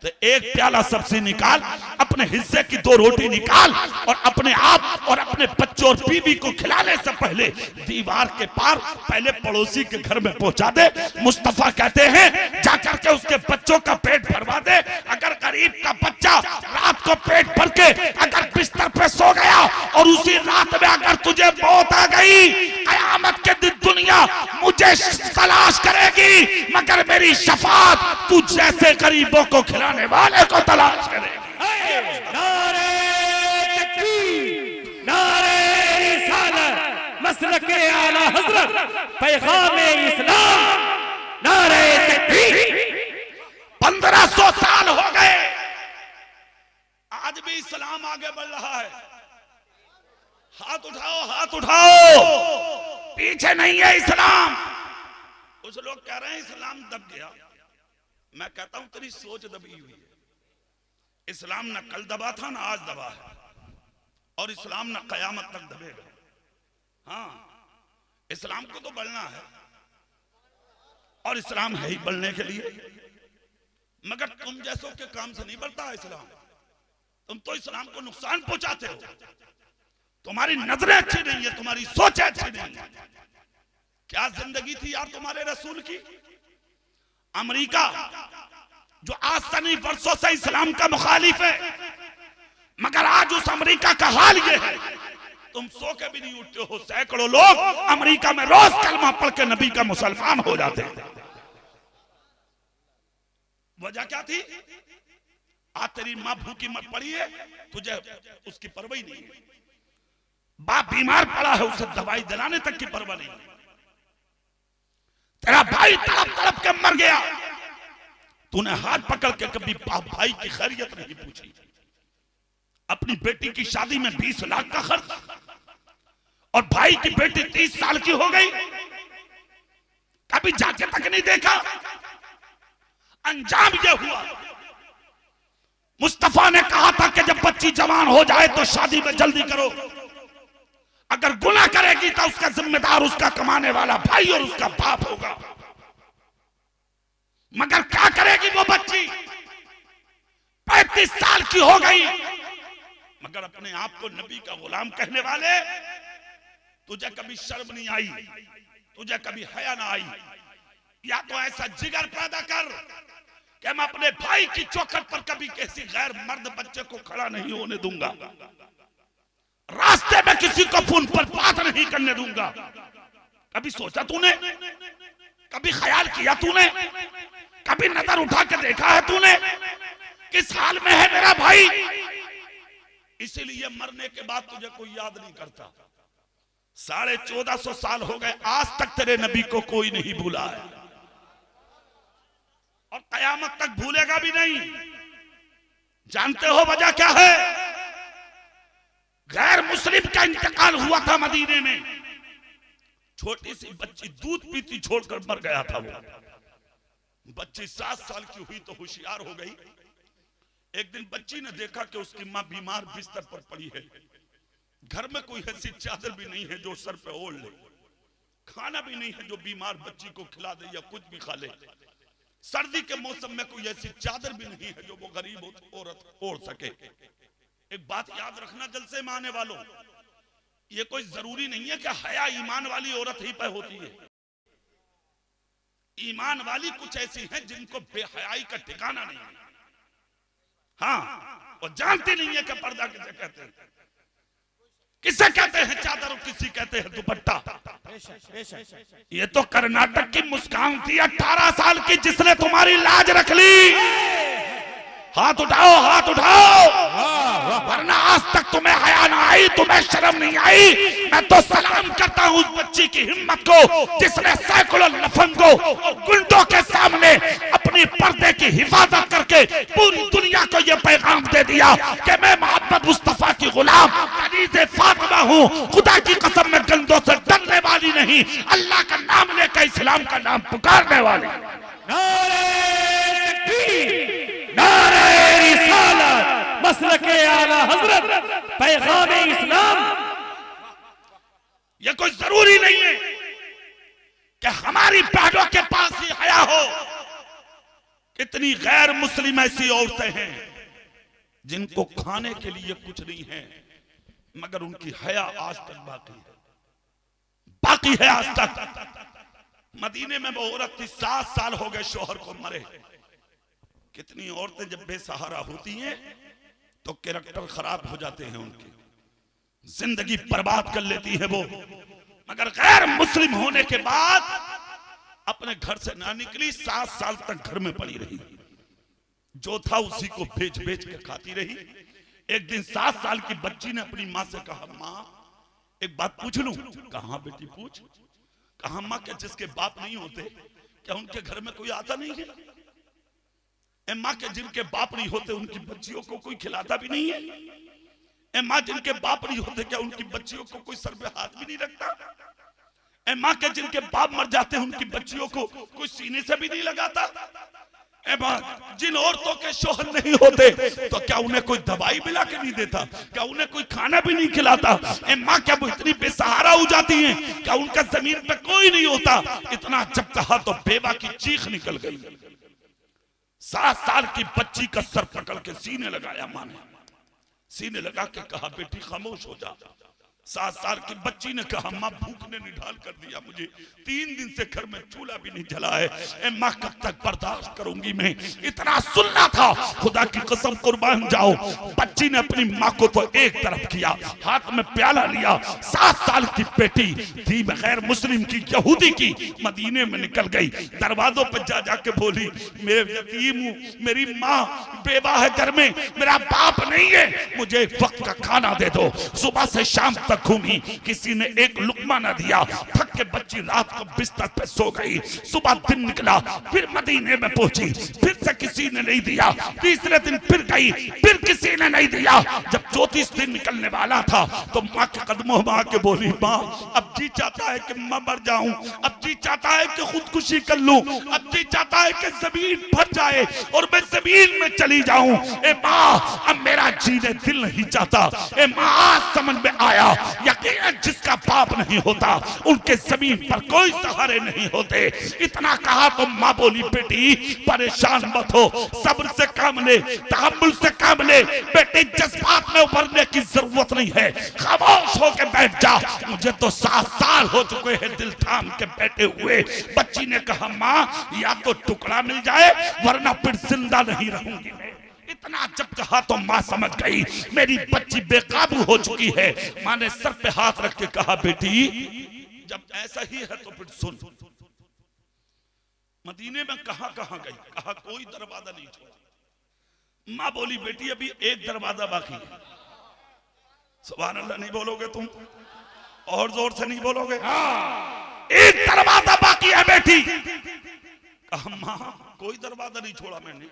S1: तो एक प्याला सब्जी निकाल, अपने हिस्से की 2 रोटी निकाल और अपने आप और अपने बच्चों और बीवी को खिलाने से पहले दीवार के पार पहले पड़ोसी के घर में पहुंचा दे। मुस्तफा कहते हैं जाकर के उसके बच्चों का पेट भरवा दे। अगर गरीब का बच्चा रात को पेट भर के अगर बिस्तर पे सो गया और उसी रात में अगर तुझे मौत आ गई, कयामत के दिन दुनिया मुझे तलाश करेगी मगर मेरी शफाअत तुझ जैसे गरीबों को खिलाने वाले को तलाश करेगी।
S2: नारे तकबीर, नारे रिसालत, मसलके आला हजरत, पैगामे इस्लाम, नारे तकबीर।
S1: 1500 साल हो गए, आज भी इस्लाम आगे बढ़ रहा है। हाथ उठाओ, हाथ उठाओ, पीछे नहीं है इस्लाम। कुछ लोग कह रहे हैं इस्लाम दब गया, मैं कहता हूं तेरी सोच दबी हुई है। इस्लाम ना कल दबा था ना आज दबा है, और इस्लाम ना कयामत तक दबेगा। हाँ, इस्लाम को तो बढ़ना है और इस्लाम है ही बढ़ने के लिए, मगर तुम जैसों के काम से नहीं बढ़ता इस्लाम। तुम तो इस्लाम को नुकसान पहुंचाते हो, तुम्हारी नजरें अच्छी नहीं है, तुम्हारी सोच अच्छी नहीं है। क्या जिंदगी थी यार तुम्हारे रसूल की। अमेरिका जो आज से नहीं वर्षों से इस्लाम का मुखालिफ है, मगर आज उस अमेरिका का हाल ये है तुम सो के भी नहीं उठते हो। सैकड़ों लोग अमेरिका में रोज कलमा पढ़ के नबी का मुसलमान हो जाते हैं। वजह क्या थी? आज तेरी माँ भूखी मत पड़ी है, तुझे उसकी परवाह नहीं है। बाप बीमार पड़ा है, उसे दवाई दिलाने तक की परवाह नहीं। तेरा भाई तड़प तड़प के मर गया, तूने हाथ पकड़ के कभी बाप भाई की खैरियत नहीं पूछी। अपनी बेटी की शादी में 20 लाख का खर्च, और भाई की बेटी 30 साल की हो गई, कभी जाके तक नहीं देखा। अंजाम ये हुआ। मुस्तफा ने कहा था कि जब बच्ची जवान हो जाए तो शादी में जल्दी करो, अगर गुनाह करेगी तो उसका जिम्मेदार उसका कमाने वाला भाई और उसका बाप होगा। मगर क्या करेगी वो बच्ची, 35 साल की हो गई, मगर अपने आप को नबी का गुलाम कहने वाले, तुझे कभी शर्म नहीं आई, तुझे कभी हया ना आई? या तो ऐसा जिगर पैदा कर कि मैं अपने भाई की चौखट पर कभी किसी गैर मर्द बच्चे को खड़ा नहीं होने दूंगा, रास्ते में किसी को फोन पर बात नहीं करने दूंगा। कभी सोचा तूने, कभी ख्याल किया तूने, कभी नजर उठा के देखा है तूने किस हाल में है मेरा भाई? इसीलिए मरने के बाद तुझे कोई याद नहीं करता। 1450 साल हो गए, आज तक तेरे नबी को कोई नहीं भूला है और कयामत तक भूलेगा भी नहीं। जानते हो वजह क्या है? गैर मुस्लिम का इंतकाल हुआ था मदीने में, छोटी सी बच्ची दूध पीती छोड़कर मर गया था। वो बच्ची 7 साल की हुई तो होशियार हो गई। एक दिन बच्ची ने देखा कि उसकी माँ बीमार बिस्तर पर पड़ी है, घर में कोई ऐसी चादर भी नहीं है जो सर पे ओढ़ ले, खाना भी नहीं है जो बीमार बच्ची को खिला दे या कुछ भी खा ले, सर्दी के मौसम में कोई ऐसी चादर भी नहीं है जो वो गरीब औरत ओढ़ सके। एक बात याद रखना जलसे में आने वालों, ये कोई जरूरी नहीं है कि हया ईमान वाली औरत ही पे होती है। ईमान वाली कुछ ऐसी हैं जिनको बेहयाई का ठिकाना नहीं है। हाँ, और जानती नहीं है कि पर्दा किसे कहते हैं, किसे कहते हैं चादर और किसी कहते हैं दुपट्टा। ये तो कर्नाटक की मुस्कान थी 18 साल की, जिसने तुम्हारी लाज रख ली। हाथ उठाओ, हाथ उठाओ, वरना आज तक तुम्हें हया ना आई, तुम्हें शर्म नहीं आई। मैं तो सलाम करता हूँ उस बच्ची की हिम्मत को जिसने सैकड़ों लफंगों और गुंडों के सामने अपनी पर्दे की हिफाजत करके पूरी दुनिया को यह पैगाम दे दिया कि मैं मोहम्मद मुस्तफा की गुलाम कनीज़े फातिमा हूँ। खुदा की कसम में गंदों से डरने वाली नहीं, अल्लाह का नाम लेकर इस्लाम का नाम पुकारने वाली।
S2: नारे रिसालत, मसलके आला हजरत, पैगाम इस्लाम।
S1: यह कोई जरूरी नहीं है कि हमारी बहनों के पास ही हया हो। कितनी गैर मुस्लिम ऐसी औरतें हैं जिनको खाने के लिए कुछ नहीं है, मगर उनकी हया आज तक बाकी है आज तक। मदीने में वो औरत थी, 7 साल हो गए शौहर को मरे। कितनी औरतें जब बेसहारा होती हैं तो कैरेक्टर खराब हो जाते हैं, उनकी जिंदगी बर्बाद कर लेती है वो। मगर गैर मुस्लिम होने के बाद अपने घर से ना निकली, 7 साल तक घर में पड़ी रही, जो था उसी को बेच बेच के खाती रही। एक दिन 7 साल की बच्ची ने अपनी माँ से कहा, माँ एक बात पूछ लूं? कहा बेटी पूछ। कहा माँ क्या जिसके बाप नहीं होते क्या उनके घर में कोई आता नहीं है? ए माँ के जिनके बाप नहीं होते उनकी बच्चियों को कोई खिलाता भी नहीं है? ए माँ जिनके बाप नहीं होते क्या उनकी बच्चियों को कोई सर पे हाथ भी नहीं रखता? ए माँ के जिनके बाप मर जाते हैं उनकी बच्चियों को कोई सीने से भी नहीं लगाता? ए माँ जिन औरतों के शौहर नहीं होते तो क्या उन्हें कोई दवाई मिला के नहीं देता? क्या उन्हें कोई खाना भी नहीं खिलाता? ए माँ क्या वो इतनी बेसहारा हो जाती हैं? क्या उनका जमीन पे कोई नहीं होता? इतना जब कहा तो बेवा की चीख निकल गई। 7 साल की बच्ची का सर पकड़ के सीने लगाया माँ ने, सीने लगा के कहा बेटी खामोश हो जा। 7 साल की बच्ची ने कहा माँ भूख ने निढाल कर दिया मुझे, 3 दिन से घर में चूल्हा भी नहीं जला है। ए माँ कब तक बर्दाश्त करूंगी मैं? इतना सुनना था, खुदा की कसम कुर्बान जाओ। बच्ची ने अपनी माँ को तो एक तरफ किया, हाथ में प्याला लिया। 7 साल की बेटी थी गैर मुस्लिम की, यहूदी की, मदीने में निकल गई। दरवाजों पर जा जाके बोली मैं यतीम हूँ, मेरी माँ बेवा है, घर में मेरा बाप नहीं है, मुझे एक वक्त का खाना दे दो। सुबह से शाम घूमी, किसी ने एक लुकमा न दिया। थक के बच्ची रात को बिस्तर पे सो गई। सुबह दिन निकला, फिर मदीने में पहुंची, फिर से किसी ने नहीं दिया। तीसरे दिन फिर गई, फिर किसी ने नहीं दिया। जब 34 दिन निकलने वाला था तो माँ के कदमों में आके बोली माँ अब जी चाहता है कि मैं मर जाऊं, अब जी चाहता है कि खुदकुशी कर लूं, अब जी चाहता है कि जमीन भर जाए और मैं जमीन में चली जाऊं। ए माँ अब मेरा जीने दिल नहीं चाहता। ए माँ आज समझ में आया यकीन जिसका बाप नहीं होता उनके जमीन पर कोई सहारे नहीं होते। इतना कहा तो माँ बोली बेटी परेशान मत हो, सब्र से काम ले, तहम्मुल से काम ले, बेटी जज्बात में उभरने की जरूरत नहीं है, खामोश होकर बैठ जा। मुझे तो 7 साल हो चुके हैं दिल थाम के बैठे हुए। बच्ची ने कहा माँ या तो टुकड़ा मिल जाए वरना फिर जिंदा नहीं रहूंगी। इतना जब कहा तो माँ समझ गई मेरी बच्ची बेकाबू हो चुकी है। माँ ने सर पे हाथ रख के कहा बेटी जब ऐसा ही है तो फिर सुन। मदीने में कहां कहां गई, कहा कोई दरवाजा नहीं छोड़ा। माँ बोली बेटी अभी एक दरवाजा बाकी है। सुभान अल्लाह नहीं बोलोगे तुम? और जोर से नहीं बोलोगे? एक दरवाजा बाकी है बेटी। कहा माँ कोई दरवाजा नहीं छोड़ा मैंने।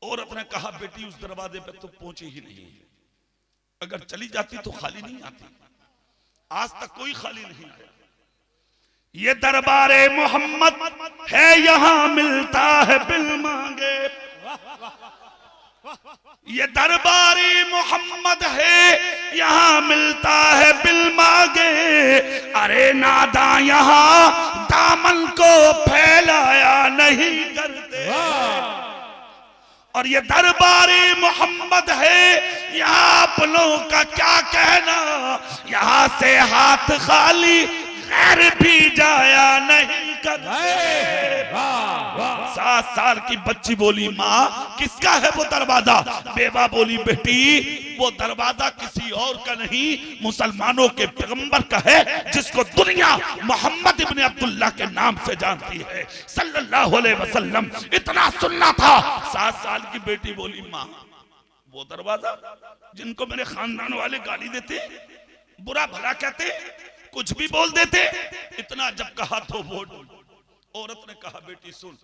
S1: औरत ने कहा बेटी उस दरवाजे पे तो पहुंची ही नहीं है, अगर चली जाती तो खाली नहीं आती, आज तक कोई खाली नहीं आया। ये दरबारे मोहम्मद है यहां मिलता है बिल मांगे, ये दरबारे मोहम्मद है यहां मिलता है बिल मांगे। अरे नादा यहां दामन को फैलाया नहीं करते। और ये दरबारे मोहम्मद है यहाँ अपनों का क्या कहना, यहाँ से हाथ खाली गैर भी जाया नहीं करते। 7 साल की बच्ची बोली माँ किसका है वो दरवाजा? बेवा बोली बेटी वो दरवाजा किसी और का नहीं मुसलमानों के पैगंबर का है जिसको दुनिया मोहम्मद इब्ने अब्दुल्लाह के नाम से जानती है सल्लल्लाहु अलैहि वसल्लम। इतना सुनना था। 7 साल की बेटी बोली माँ वो दरवाजा जिनको मेरे खानदान वाले गाली देते, बुरा भला कहते, कुछ भी बोल देते। इतना जब कहा तो वो औरत ने कहा बेटी सुन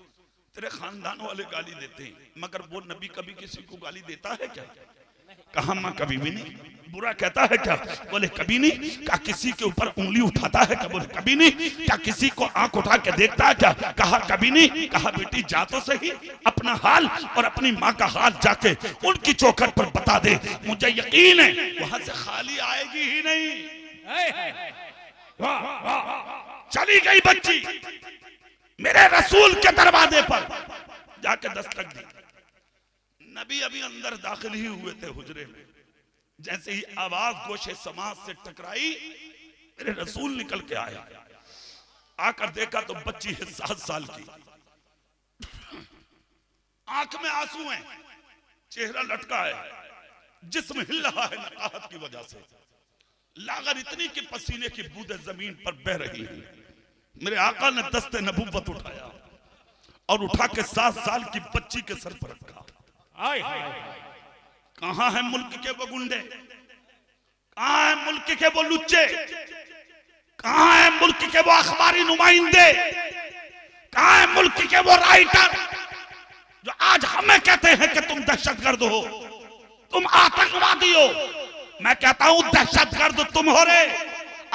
S1: तेरे खानदान वाले गाली देते हैं मगर वो नबी कभी किसी को गाली देता है क्या? कहा माँ कभी भी नहीं। बुरा कहता है क्या? बोले कभी नहीं। क्या किसी के ऊपर उंगली उठाता है क्या? बोले कभी नहीं। क्या किसी को आंख उठा के देखता है क्या? कहा कभी नहीं। कहा बेटी जा तो सही अपना हाल और अपनी माँ का हाल जाके उनकी चौखट पर बता दे, मुझे यकीन है वहां से खाली आएगी ही नहीं। चली गई बच्ची मेरे रसूल के दरवाजे पर जाके दस्तक दी। नबी अभी अंदर दाखिल ही हुए थे हुजरे में, जैसे ही आवाज गोशे समाज से टकराई मेरे रसूल निकल के आया। आकर देखा तो बच्ची है 7 साल की, आंख में आंसू हैं, चेहरा लटका है, जिस्म हिल रहा है नकाहत की वजह से, लागत इतनी कि पसीने की बूंदें जमीन पर बह रही हैं। मेरे आका ने दस्ते नबूवत उठाया और उठा के 7 साल की बच्ची के सर पर रखा। कहां है मुल्क के वो गुंडे, कहां है मुल्क के वो लुच्चे, कहां है मुल्क के वो अखबारी नुमाइंदे, कहां है मुल्क के वो राइटर जो आज हमें कहते हैं कि तुम दहशतगर्द हो, तुम आतंकवादी हो। मैं कहता हूं दहशतगर्द तुम हो रे,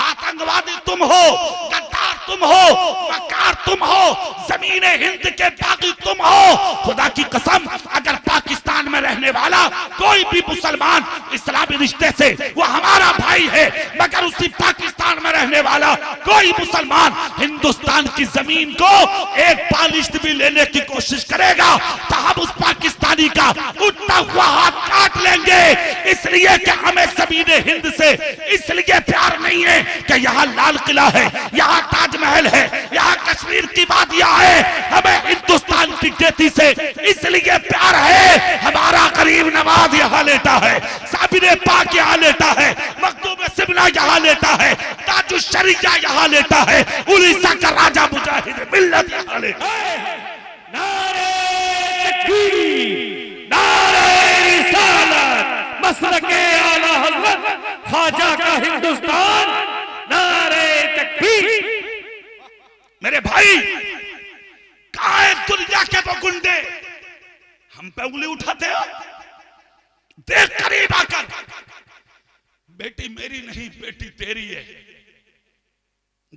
S1: आतंकवादी तुम हो, गद्दार तुम हो, मक्कार तुम हो, जमीने हिंद के बागी तुम हो। खुदा की कसम अगर पाकिस्तान में रहने वाला कोई भी मुसलमान इस्लामी रिश्ते से वो हमारा भाई है, मगर उसी पाकिस्तान में रहने वाला कोई मुसलमान हिंदुस्तान की जमीन को एक पालिश्त भी लेने की कोशिश करेगा तो हम उस पाकिस्तानी का उठता हुआ हाथ काट लेंगे। इसलिए कि हमें जमीने हिंद से इसलिए प्यार नहीं है कि यहाँ लाल किला है, यहाँ ताजमहल है, यहाँ कश्मीर की वादियां है। हमें हिंदुस्तान की खेती से इसलिए प्यार है, हमारा गरीब नवाज यहाँ लेटा है, साबिर पाक यहाँ लेटा है, मखदूम सिमला यहाँ लेटा है, ताजुश शरिया यहाँ लेटा है, उड़ीसा का राजा मुजाहिद मिल्लत यहाँ लेटा है।
S2: नारे तकबीर, नारे रिसालत, मसलके आला हज़रत ख्वाजा का हिंदुस्तान, नारे तकबीर।
S1: मेरे भाई कहां है दुनिया के वो गुंडे हम पे उंगली उठाते हो? देख करीब आकर, बेटी मेरी नहीं बेटी तेरी है।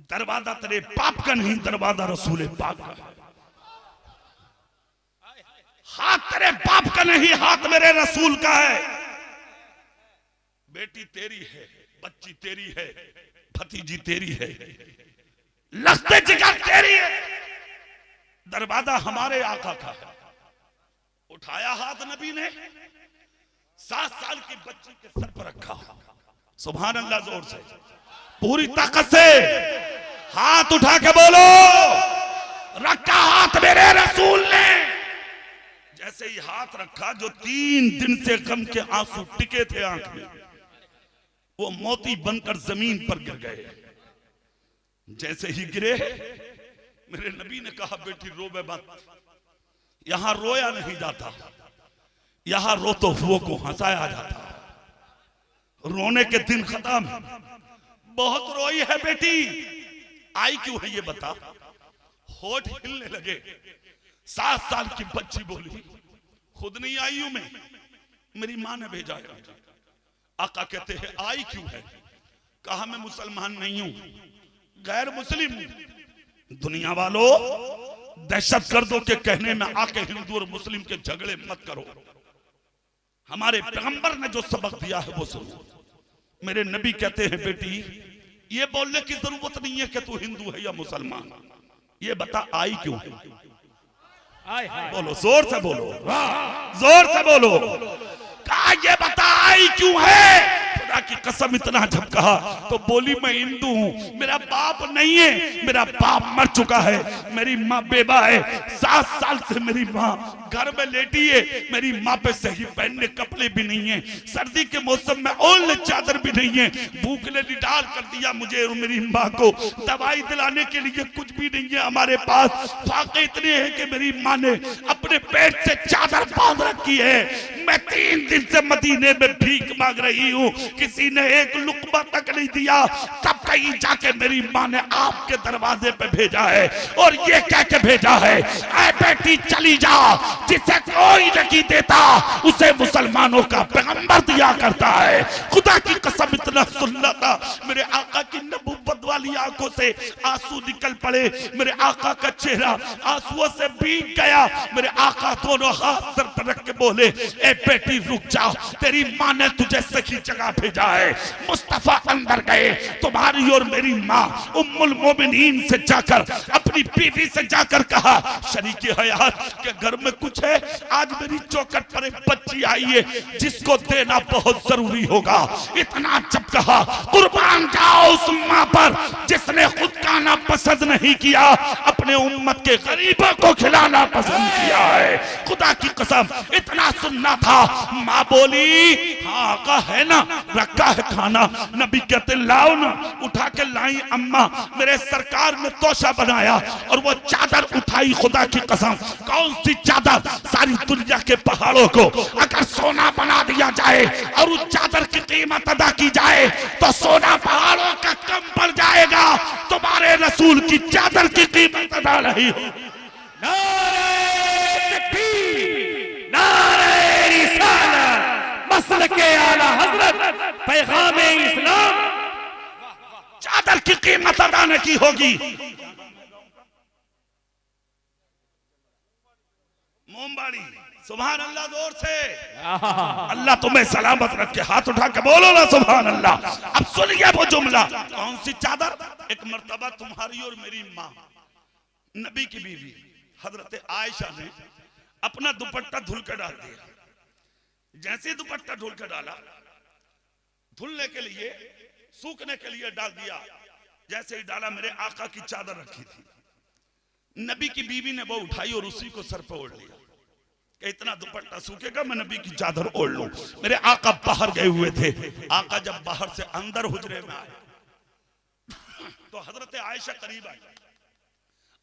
S1: दरवाजा तेरे बाप का नहीं, दरवाजा रसूल पाक का है। हाथ तेरे बाप का नहीं, हाथ मेरे रसूल का है। बेटी तेरी है, बच्ची तेरी है, भतीजी तेरी है, लख्ते जिगर तेरी है, दरवाजा हमारे आका का है। उठाया हाथ नबी ने, 7 साल की बच्ची के सर पर रखा। सुभान अल्लाह, जोर से पूरी ताकत से हाथ उठा के बोलो, रखा हाथ मेरे रसूल ने। जैसे ही हाथ रखा, जो 3 दिन से गम के आंसू टिके थे आंख में, वो मोती बनकर जमीन पर गिर गए। जैसे ही गिरे, मेरे नबी ने कहा, बेटी रोवे मत, यहां रोया नहीं जाता, यहां रोतो हुओं को हंसाया जाता। रोने के दिन खत्म। बहुत रोई है बेटी, आई क्यों है ये बता। होठ हिलने लगे। 7 साल की बच्ची बोली, खुद नहीं आई हूं मैं, मेरी मां ने भेजा है। आका कहते हैं, आई क्यों है। कहा, मैं मुसलमान नहीं हूं, गैर मुस्लिम हूं। दुनिया वालों, दहशत गर्दों के कहने में आके हिंदू और मुस्लिम के झगड़े मत करो। हमारे पैगंबर ने जो सबक दिया है वो सुनो। मेरे नबी कहते हैं, बेटी ये बोलने की जरूरत नहीं है कि तू हिंदू है या मुसलमान, ये बता आई क्यों है। बोलो, जोर से बोलो, जोर से बोलो। कहा, ये बता आई क्यों है। खुदा की कसम, इतना जब कहा तो बोली, मैं हिंदू हूं, मेरा बाप नहीं है, मेरा बाप मर चुका है, मेरी माँ बेवा है, 7 साल से मेरी माँ घर में लेटी है, मेरी माँ पे सही पहनने कपड़े भी नहीं है, सर्दी के मौसम में ओढ़ने चादर भी नहीं है, भूख ने निडाल कर दिया मुझे और मेरी माँ को, दवाई दिलाने के लिए कुछ भी नहीं है हमारे पास। फाके इतने हैं कि मेरी माँ ने अपने पेट से चादर बांध रखी है। मैं 3 दिन से मदीने में भीख मांग रही हूँ, किसी ने एक लुकमा तक नहीं दिया। तब कहीं जाके मेरी माँ ने आपके दरवाजे पे भेजा है और ये कह के भेजा है, ऐ बेटी चली जा, जिसे कोई नहीं देता उसे मुसलमानों का पैगंबर दिया करता है। खुदा की कसम, इतना सुनना था, मेरे आका की नबुव्वत वाली आंखों से आंसू निकल पड़े। मेरे आका का चेहरा आंसुओं से भीग गया। मेरे आका दोनों हाथ सर पर रख के बोले, ए बेटी रुक जा, तेरी माँ ने तुझे सही जगह भेजा है। मुस्तफा अंदर गए, तुम्हारी और मेरी माँ उम्मुल मोमिनीन से जाकर, अपनी बीवी से जाकर कहा, शरीके हयात के घर में कुछ है, आज मेरी चौखट पर एक बच्ची आई है जिसको देना बहुत जरूरी होगा। इतना जब कहा, कुर्बान जाओ उस माँ पर जिसने खुद खाना पसंद नहीं किया, अपने उम्मत के गरीबों को खिलाना पसंद किया है। खुदा की कसम, इतना सुनना था। माँ बोली, हाँ का है ना, रखा है खाना। नबी कहते, लाओ ना। उठा के लाई अम्मा, मेरे सरकार ने तोशा बनाया और वो चादर उठाई। खुदा की कसम, कौन सी चादर, सारी दुनिया के पहाड़ों को अगर सोना बना दिया जाए और उस चादर की कीमत अदा की जाए तो सोना पहाड़ों का कम पड़ जाएगा। तुम्हारे रसूल की चादर की कीमत अदा नहीं हो।
S2: नारे तकबीर, नारे रिसालत, मसलके आला हजरत, पैगाम इस्लाम।
S1: चादर की कीमत अदा नहीं होगी। मोमबाड़ी, सुभान अल्लाह, जोर से। अल्लाह तुम्हें सलामत रखे। हाथ उठा के बोलो ना सुभान अल्लाह। अब सुनिए वो जुमला। कौन सी चादर। एक मर्तबा तुम्हारी और मेरी माँ, नबी की बीवी हजरत आयशा ने अपना दुपट्टा धुल के डाल दिया। जैसे दुपट्टा धुल के डाला, धुलने के लिए, सूखने के लिए डाल दिया, जैसे ही डाला, मेरे आका की चादर रखी थी, नबी की बीवी ने वो उठाई और उसी को सर पर ओढ़ लिया। इतना दुपट्टा सूखेगा, मैं नबी की चादर ओढ़ लूं। मेरे आका बाहर गए हुए थे। आका जब बाहर से अंदर हुजरे में आए तो हजरत आयशा करीब आई,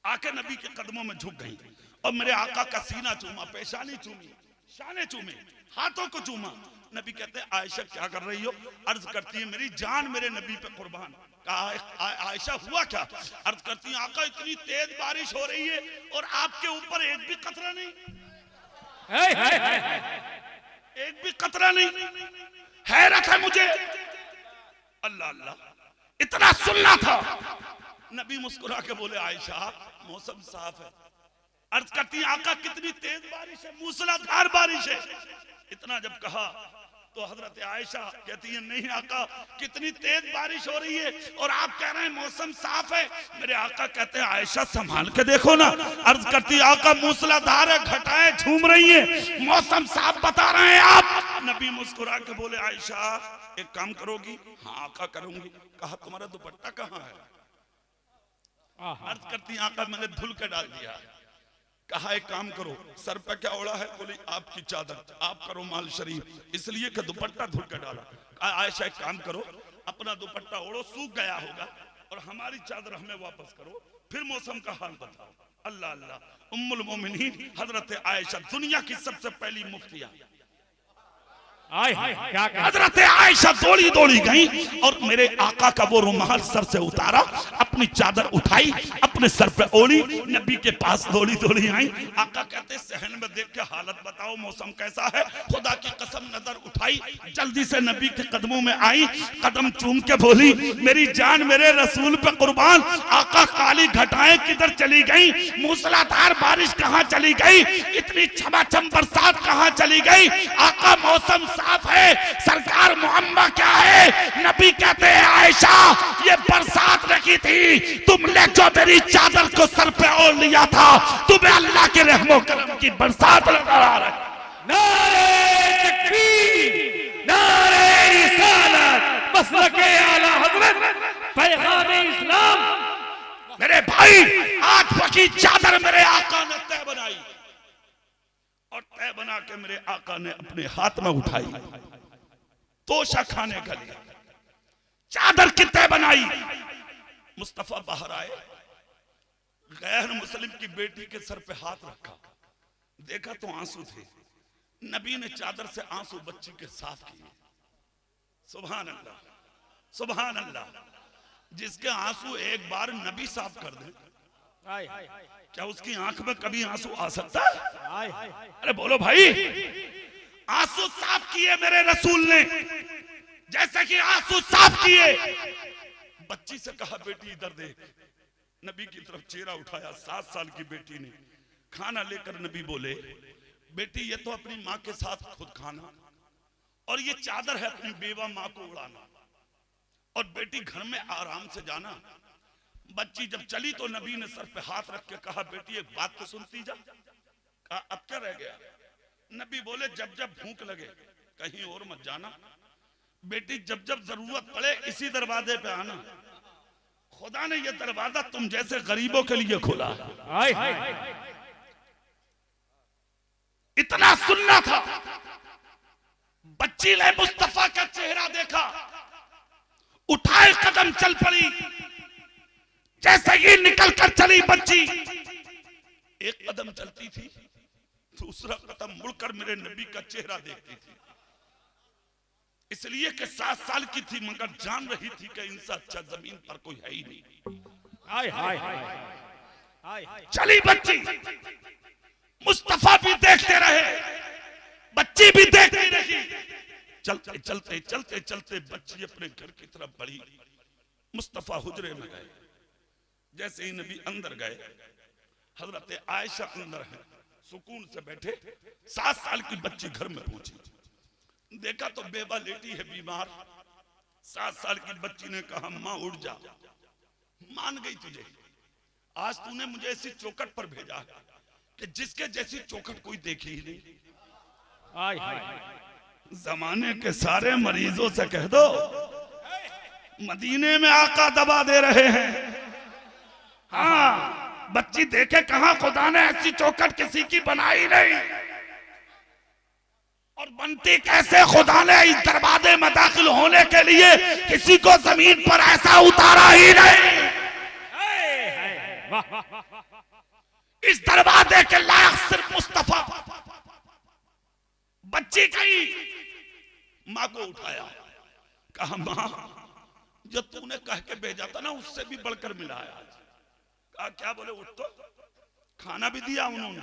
S1: आके नबी के कदमों में झुक गई और मेरे आका का सीना चूमा, पेशानी चूमी, शाने चूमे, हाथों को चूमा। नबी कहते, आयशा क्या कर रही हो। अर्ज करती है, मेरी जान मेरे नबी पे कुर्बान। कहा, आयशा हुआ क्या। अर्ज करती है, आका इतनी तेज बारिश हो रही है और आपके ऊपर एक भी कतरा नहीं, एक भी कतरा नहीं। हैरत है मुझे। अल्लाह अल्लाह, इतना सुनना था। नबी मुस्कुरा के बोले, आयशा मौसम साफ है। अर्ज करती है, आका कितनी तेज बारिश है, मूसलाधार बारिश है। इतना जब कहा तो हजरत आयशा कहती है नहीं आका, कितनी तेज बारिश हो रही है और आप कह रहे हैं मौसम साफ है। मेरे आका कहते हैं आयशा संभाल के देखो ना। अर्ज करती आका मूसलाधार है, घटाएं झूम रही है, मौसम साफ बता रहे हैं आप। नबी मुस्कुरा के बोले आयशा एक काम करोगी? हाँ आका करूंगी। कहा तुम्हारा दुपट्टा कहाँ है? अर्ज करती आका मैंने धुल के डाल दिया। कहा एक काम करो, सर पे क्या ओढ़ा है? बोली आपकी चादर, आप करो माल शरीफ, इसलिए कि दुपट्टा धुल के डाला। कहा आयशा एक काम करो, अपना दुपट्टा ओढ़ो, सूख गया होगा, और हमारी चादर हमें वापस करो, फिर मौसम का हाल बताओ। अल्लाह अल्लाह। उम्मुल मोमिनीन हजरत आयशा दुनिया की सबसे पहली मुफ्तिया। हजरत आयशा दौड़ी दौड़ी गई और मेरे आका का वो रुमाल सर से उतारा, अपनी चादर उठाई, अपने सर पे ओढ़ी, नबी के पास दौड़ी दौड़ी आई। आका कहते सहन में देख के हालत बताओ मौसम कैसा है? खुदा की कसम नजर उठाई, जल्दी से नबी के कदमों में आई, कदम चूम के बोली मेरी जान मेरे रसूल पे कुर्बान। आका काली घटाएं किधर चली गई? मूसलाधार बारिश कहाँ चली गई? इतनी छमाछम बरसात कहाँ चली गई? आका मौसम साफ है, सरकार मुअम्मा क्या है? नबी कहते हैं आयशा ये बरसात नहीं थी, तुमने जो मेरी चादर को सर पे ओढ़ लिया था, तुम्हें अल्लाह के रहमो करम की बरसात नजर आ रही।
S2: नारे तकबीर, नारे रिसालत, मसलके आला हजरत, पैगाम इस्लाम।
S1: मेरे भाई आज वकी चादर मेरे आका ने तय बनाई और तय बना के मेरे आका ने अपने हाथ में उठाई, तोशा खाने के लिए चादर की तय बनाई। मुस्तफा बाहर आए, गैर मुस्लिम की बेटी के सर पे हाथ रखा, देखा तो आंसू थे। नबी ने चादर से आंसू बच्ची के साफ किए। सुभान अल्लाह, सुभान अल्लाह। जिसके आंसू एक बार नबी साफ कर दे, क्या उसकी आंख में कभी आंसू आ सकता है? अरे बोलो भाई। आंसू साफ किए मेरे रसूल ने, जैसे कि आंसू साफ किए। बच्ची से कहा बेटी इधर देख। नबी की तरफ चेहरा उठाया, 7 साल की बेटी ने खाना लेकर नबी बोले बेटी ये तो अपनी माँ के साथ खुद खाना, और ये चादर है अपनी बेवा माँ को उड़ाना, और बेटी घर में आराम से जाना। बच्ची जब चली तो नबी ने सर पे हाथ रख के कहा बेटी एक बात तो सुनती जा। कहा अब क्या रह गया? नबी बोले जब जब भूख लगे कहीं और मत जाना, बेटी जब जब जरूरत पड़े इसी दरवाजे पे आना। खुदा ने यह दरवाजा तुम जैसे गरीबों के लिए खोला। इतना सुनना था। बच्ची ने मुस्तफा का चेहरा देखा, उठाए कदम चल पड़ी। जैसे ही निकल कर चली बच्ची, एक कदम चलती थी, दूसरा कदम मुड़कर मेरे नबी का चेहरा देखती थी। इसलिए कि 7 साल की थी, मगर जान रही थी कि इनसे अच्छा जमीन पर कोई है ही नहीं। चली बच्ची, मुस्तफा भी देखते रहे, बच्ची भी देखती रही। चलते चलते चलते चलते बच्ची अपने घर की तरफ बढ़ी। मुस्तफा हुजरे में गए। जैसे ही नबी अंदर गए, हजरत आयशा अंदर है, सुकून से बैठे। 7 साल की बच्ची घर में पहुंची, देखा तो बेबा लेटी है बीमार। 7 साल की बच्ची ने कहा माँ उठ जा, मान गई तुझे। आज तूने मुझे ऐसी चौखट पर भेजा कि जिसके जैसी चौखट कोई देखी ही नहीं। जमाने के सारे मरीजों से कह दो मदीने में आका दबा दे रहे हैं। हाँ, बच्ची देखे कहां खुदा ने ऐसी चौखट किसी की बनाई नहीं, और बनती कैसे खुदा ने इस दरवाजे में दाखिल होने के लिए किसी को जमीन पर ऐसा उतारा ही नहीं। इस दरवाजे के लायक सिर्फ मुस्तफा। बच्ची गई, माँ को उठाया, कहा माँ जो तूने कह के भेजा था ना उससे भी बढ़कर मिला है आज। कहा क्या? बोले उठ तो। खाना भी दिया उन्होंने।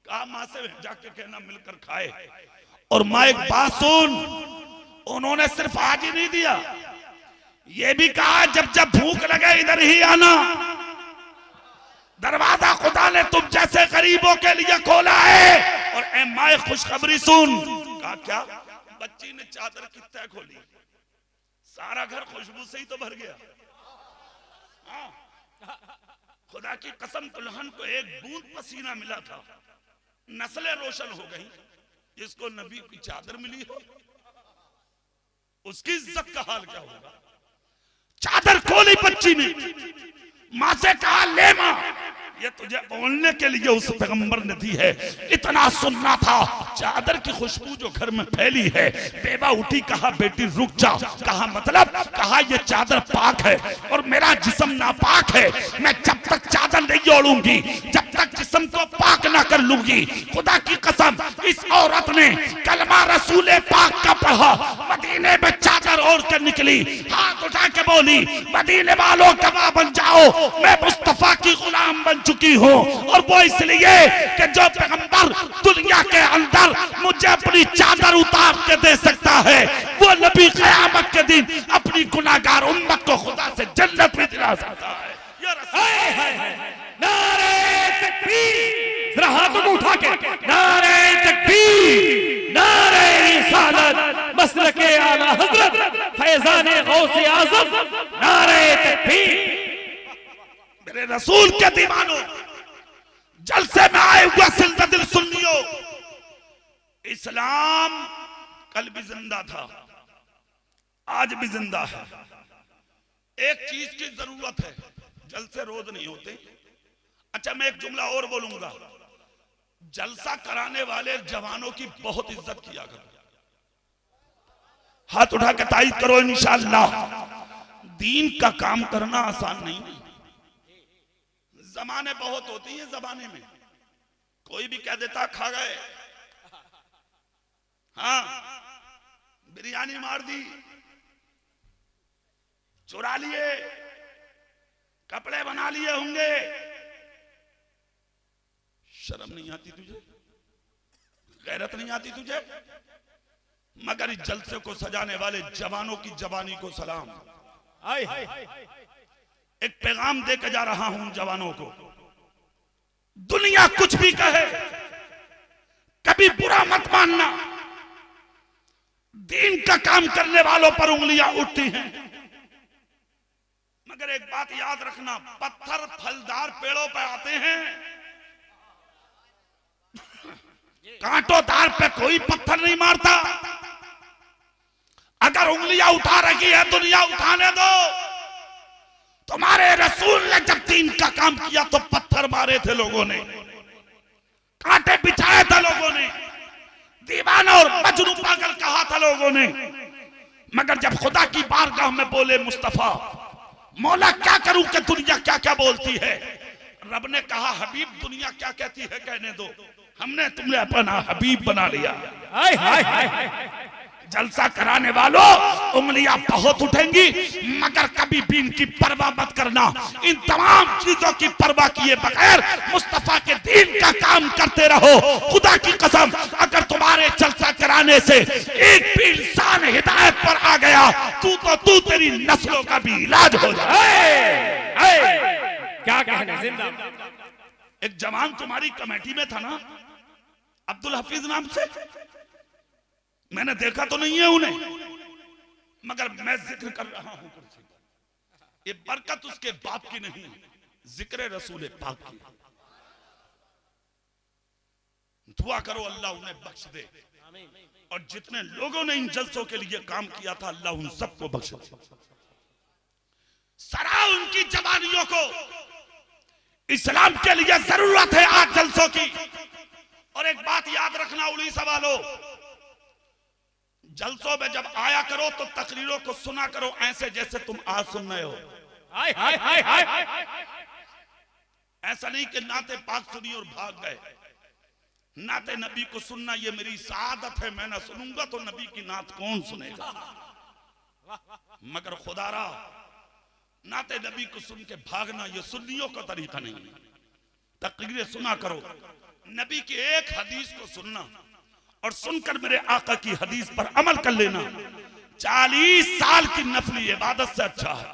S1: कहा माँ से जाके कहना मिलकर खाए। और माँ एक बात सुन, उन्होंने सिर्फ आज ही नहीं दिया, ये भी कहा जब जब भूख लगे इधर ही आना। दरवाजा खुदा ने तुम जैसे गरीबों के लिए खोला है। और ए माए खुशखबरी सुन। कहा क्या? बच्ची ने चादर की तह खोली, सारा घर खुशबू से ही तो भर गया। हाँ, खुदा की कसम, दुल्हन को एक बूंद पसीना मिला था, नस्लें रोशन हो गई। जिसको नबी की चादर मिली हो उसकी इज्जत का हाल क्या होगा। चादर खोली बच्ची ने, मां से कहा ले मां, ये तुझे बोलने के लिए उस पैगंबर ने दी है। इतना सुनना था, चादर की खुशबू जो घर में फैली है। बेवा उठी, कहा बेटी रुक जा। कहा मतलब? कहा ये चादर पाक है और मेरा जिस्म नापाक है। मैं जब तक चादर नहीं ओढ़ूंगी, जब तक जिस्म को पाक ना कर लूंगी। खुदा की कसम, इस औरत ने कलमा रसूल पाक का पढ़ा, मदीने में चादर ओढ़ कर निकली, हाथ उठा के बोली मदीने वालों गवाह बन जाओ, मैं मुस्तफा की गुलाम बन चुकी हूँ। और वो इसलिए कि जो पैगंबर दुनिया के अंदर मुझे अपनी चादर उतार के दे सकता है, वो नबी क़यामत के दिन अपनी गुनाहगार उम्मत को खुदा से जन्नत में दिला सकता है।
S2: नारे तकबीर, जरा हाथों को उठा के नारे तकबीर, नारे रिसालत, मसलके आला हजरत फैजाने गौसे आज़म, नारे तकबीर।
S1: मेरे रसूल के दीवानों, जलसे में आए हुआ सिलसिला दिल सुन्नियों, इस्लाम कल भी जिंदा था, आज भी जिंदा है। एक चीज की जरूरत है, जलसे रोज नहीं होते। अच्छा, मैं एक जुमला और बोलूंगा, जलसा कराने वाले जवानों की बहुत इज्जत किया करो। हाथ उठा के ताईद करो इंशाअल्लाह। दीन का काम करना आसान नहीं है। जमाने बहुत होती है, जमाने में कोई भी कह देता खा गए, हाँ बिरयानी मार दी, चुरा लिए, कपड़े बना लिए होंगे। शर्म नहीं आती तुझे? गैरत नहीं आती तुझे? मगर इस जलसे को सजाने वाले जवानों की जवानी को सलाम। एक पैगाम देकर जा रहा हूं जवानों को, दुनिया कुछ भी कहे कभी बुरा मत मानना। दीन का काम करने वालों पर उंगलियां उठती हैं, मगर एक बात याद रखना, पत्थर फलदार पेड़ों पर आते हैं, कांटोदार पे कोई पत्थर नहीं मारता। अगर उंगलियां उठा रही है दुनिया, उठाने दो। तुम्हारे रसूल ने जब दीन का काम किया तो पत्थर मारे थे लोगों ने, कांटे बिछाए थे लोगों ने, दीवाना और मजनू पागल कहा था लोगों ने। मगर जब खुदा की बारगाह में बोले मुस्तफा, मौला क्या करूं कि दुनिया क्या क्या बोलती है, रब ने कहा हबीब दुनिया क्या कहती है कहने दो, हमने तुम्हें अपना हबीब बना लिया। जलसा कराने वालों, उंगलियां बहुत उठेंगी, मगर कभी भी इनकी परवाह मत करना। इन तमाम चीजों की परवाह किए बगैर मुस्तफा के दीन का काम करते रहो। खुदा की कसम, अगर तुम्हारे जलसा कराने से एक भी इंसान हिदायत पर आ गया, तू तेरी नस्लों का भी इलाज हो जाए।
S2: क्या कहने, जिंदा।
S1: एक जवान तुम्हारी कमेटी में था ना, अब्दुल हफीज नाम से, मैंने देखा तो नहीं है उन्हें, मगर मैं जिक्र कर रहा हूं कुर्सी पर। ये बरकत उसके बाप की नहीं, जिक्र रसूल पाक की। दुआ करो अल्लाह उन्हें बख्श दे, और जितने लोगों ने इन जलसों के लिए काम किया था अल्लाह उन सबको बख्श दे। सराह उनकी जवानियों को, इस्लाम के लिए जरूरत है आज जलसों की। और एक बात याद रखना उड़ीसा वालों, जलसों में जब आया करो तो तकरीरों को सुना करो ऐसे जैसे तुम आज सुन रहे हो। ऐसा नहीं कि नाते पाक सुनी और भाग गए। नाते नबी को सुनना ये मेरी सादत है, मैं ना सुनूंगा तो नबी की नात कौन सुनेगा। मगर खुदारा, नाते नबी को सुन के भागना ये सुन्नियों का तरीका नहीं। तकरीरें सुना करो, नबी की एक हदीस को सुनना और सुनकर मेरे आका की हदीस पर अमल कर लेना 40 साल की नफली इबादत से अच्छा है।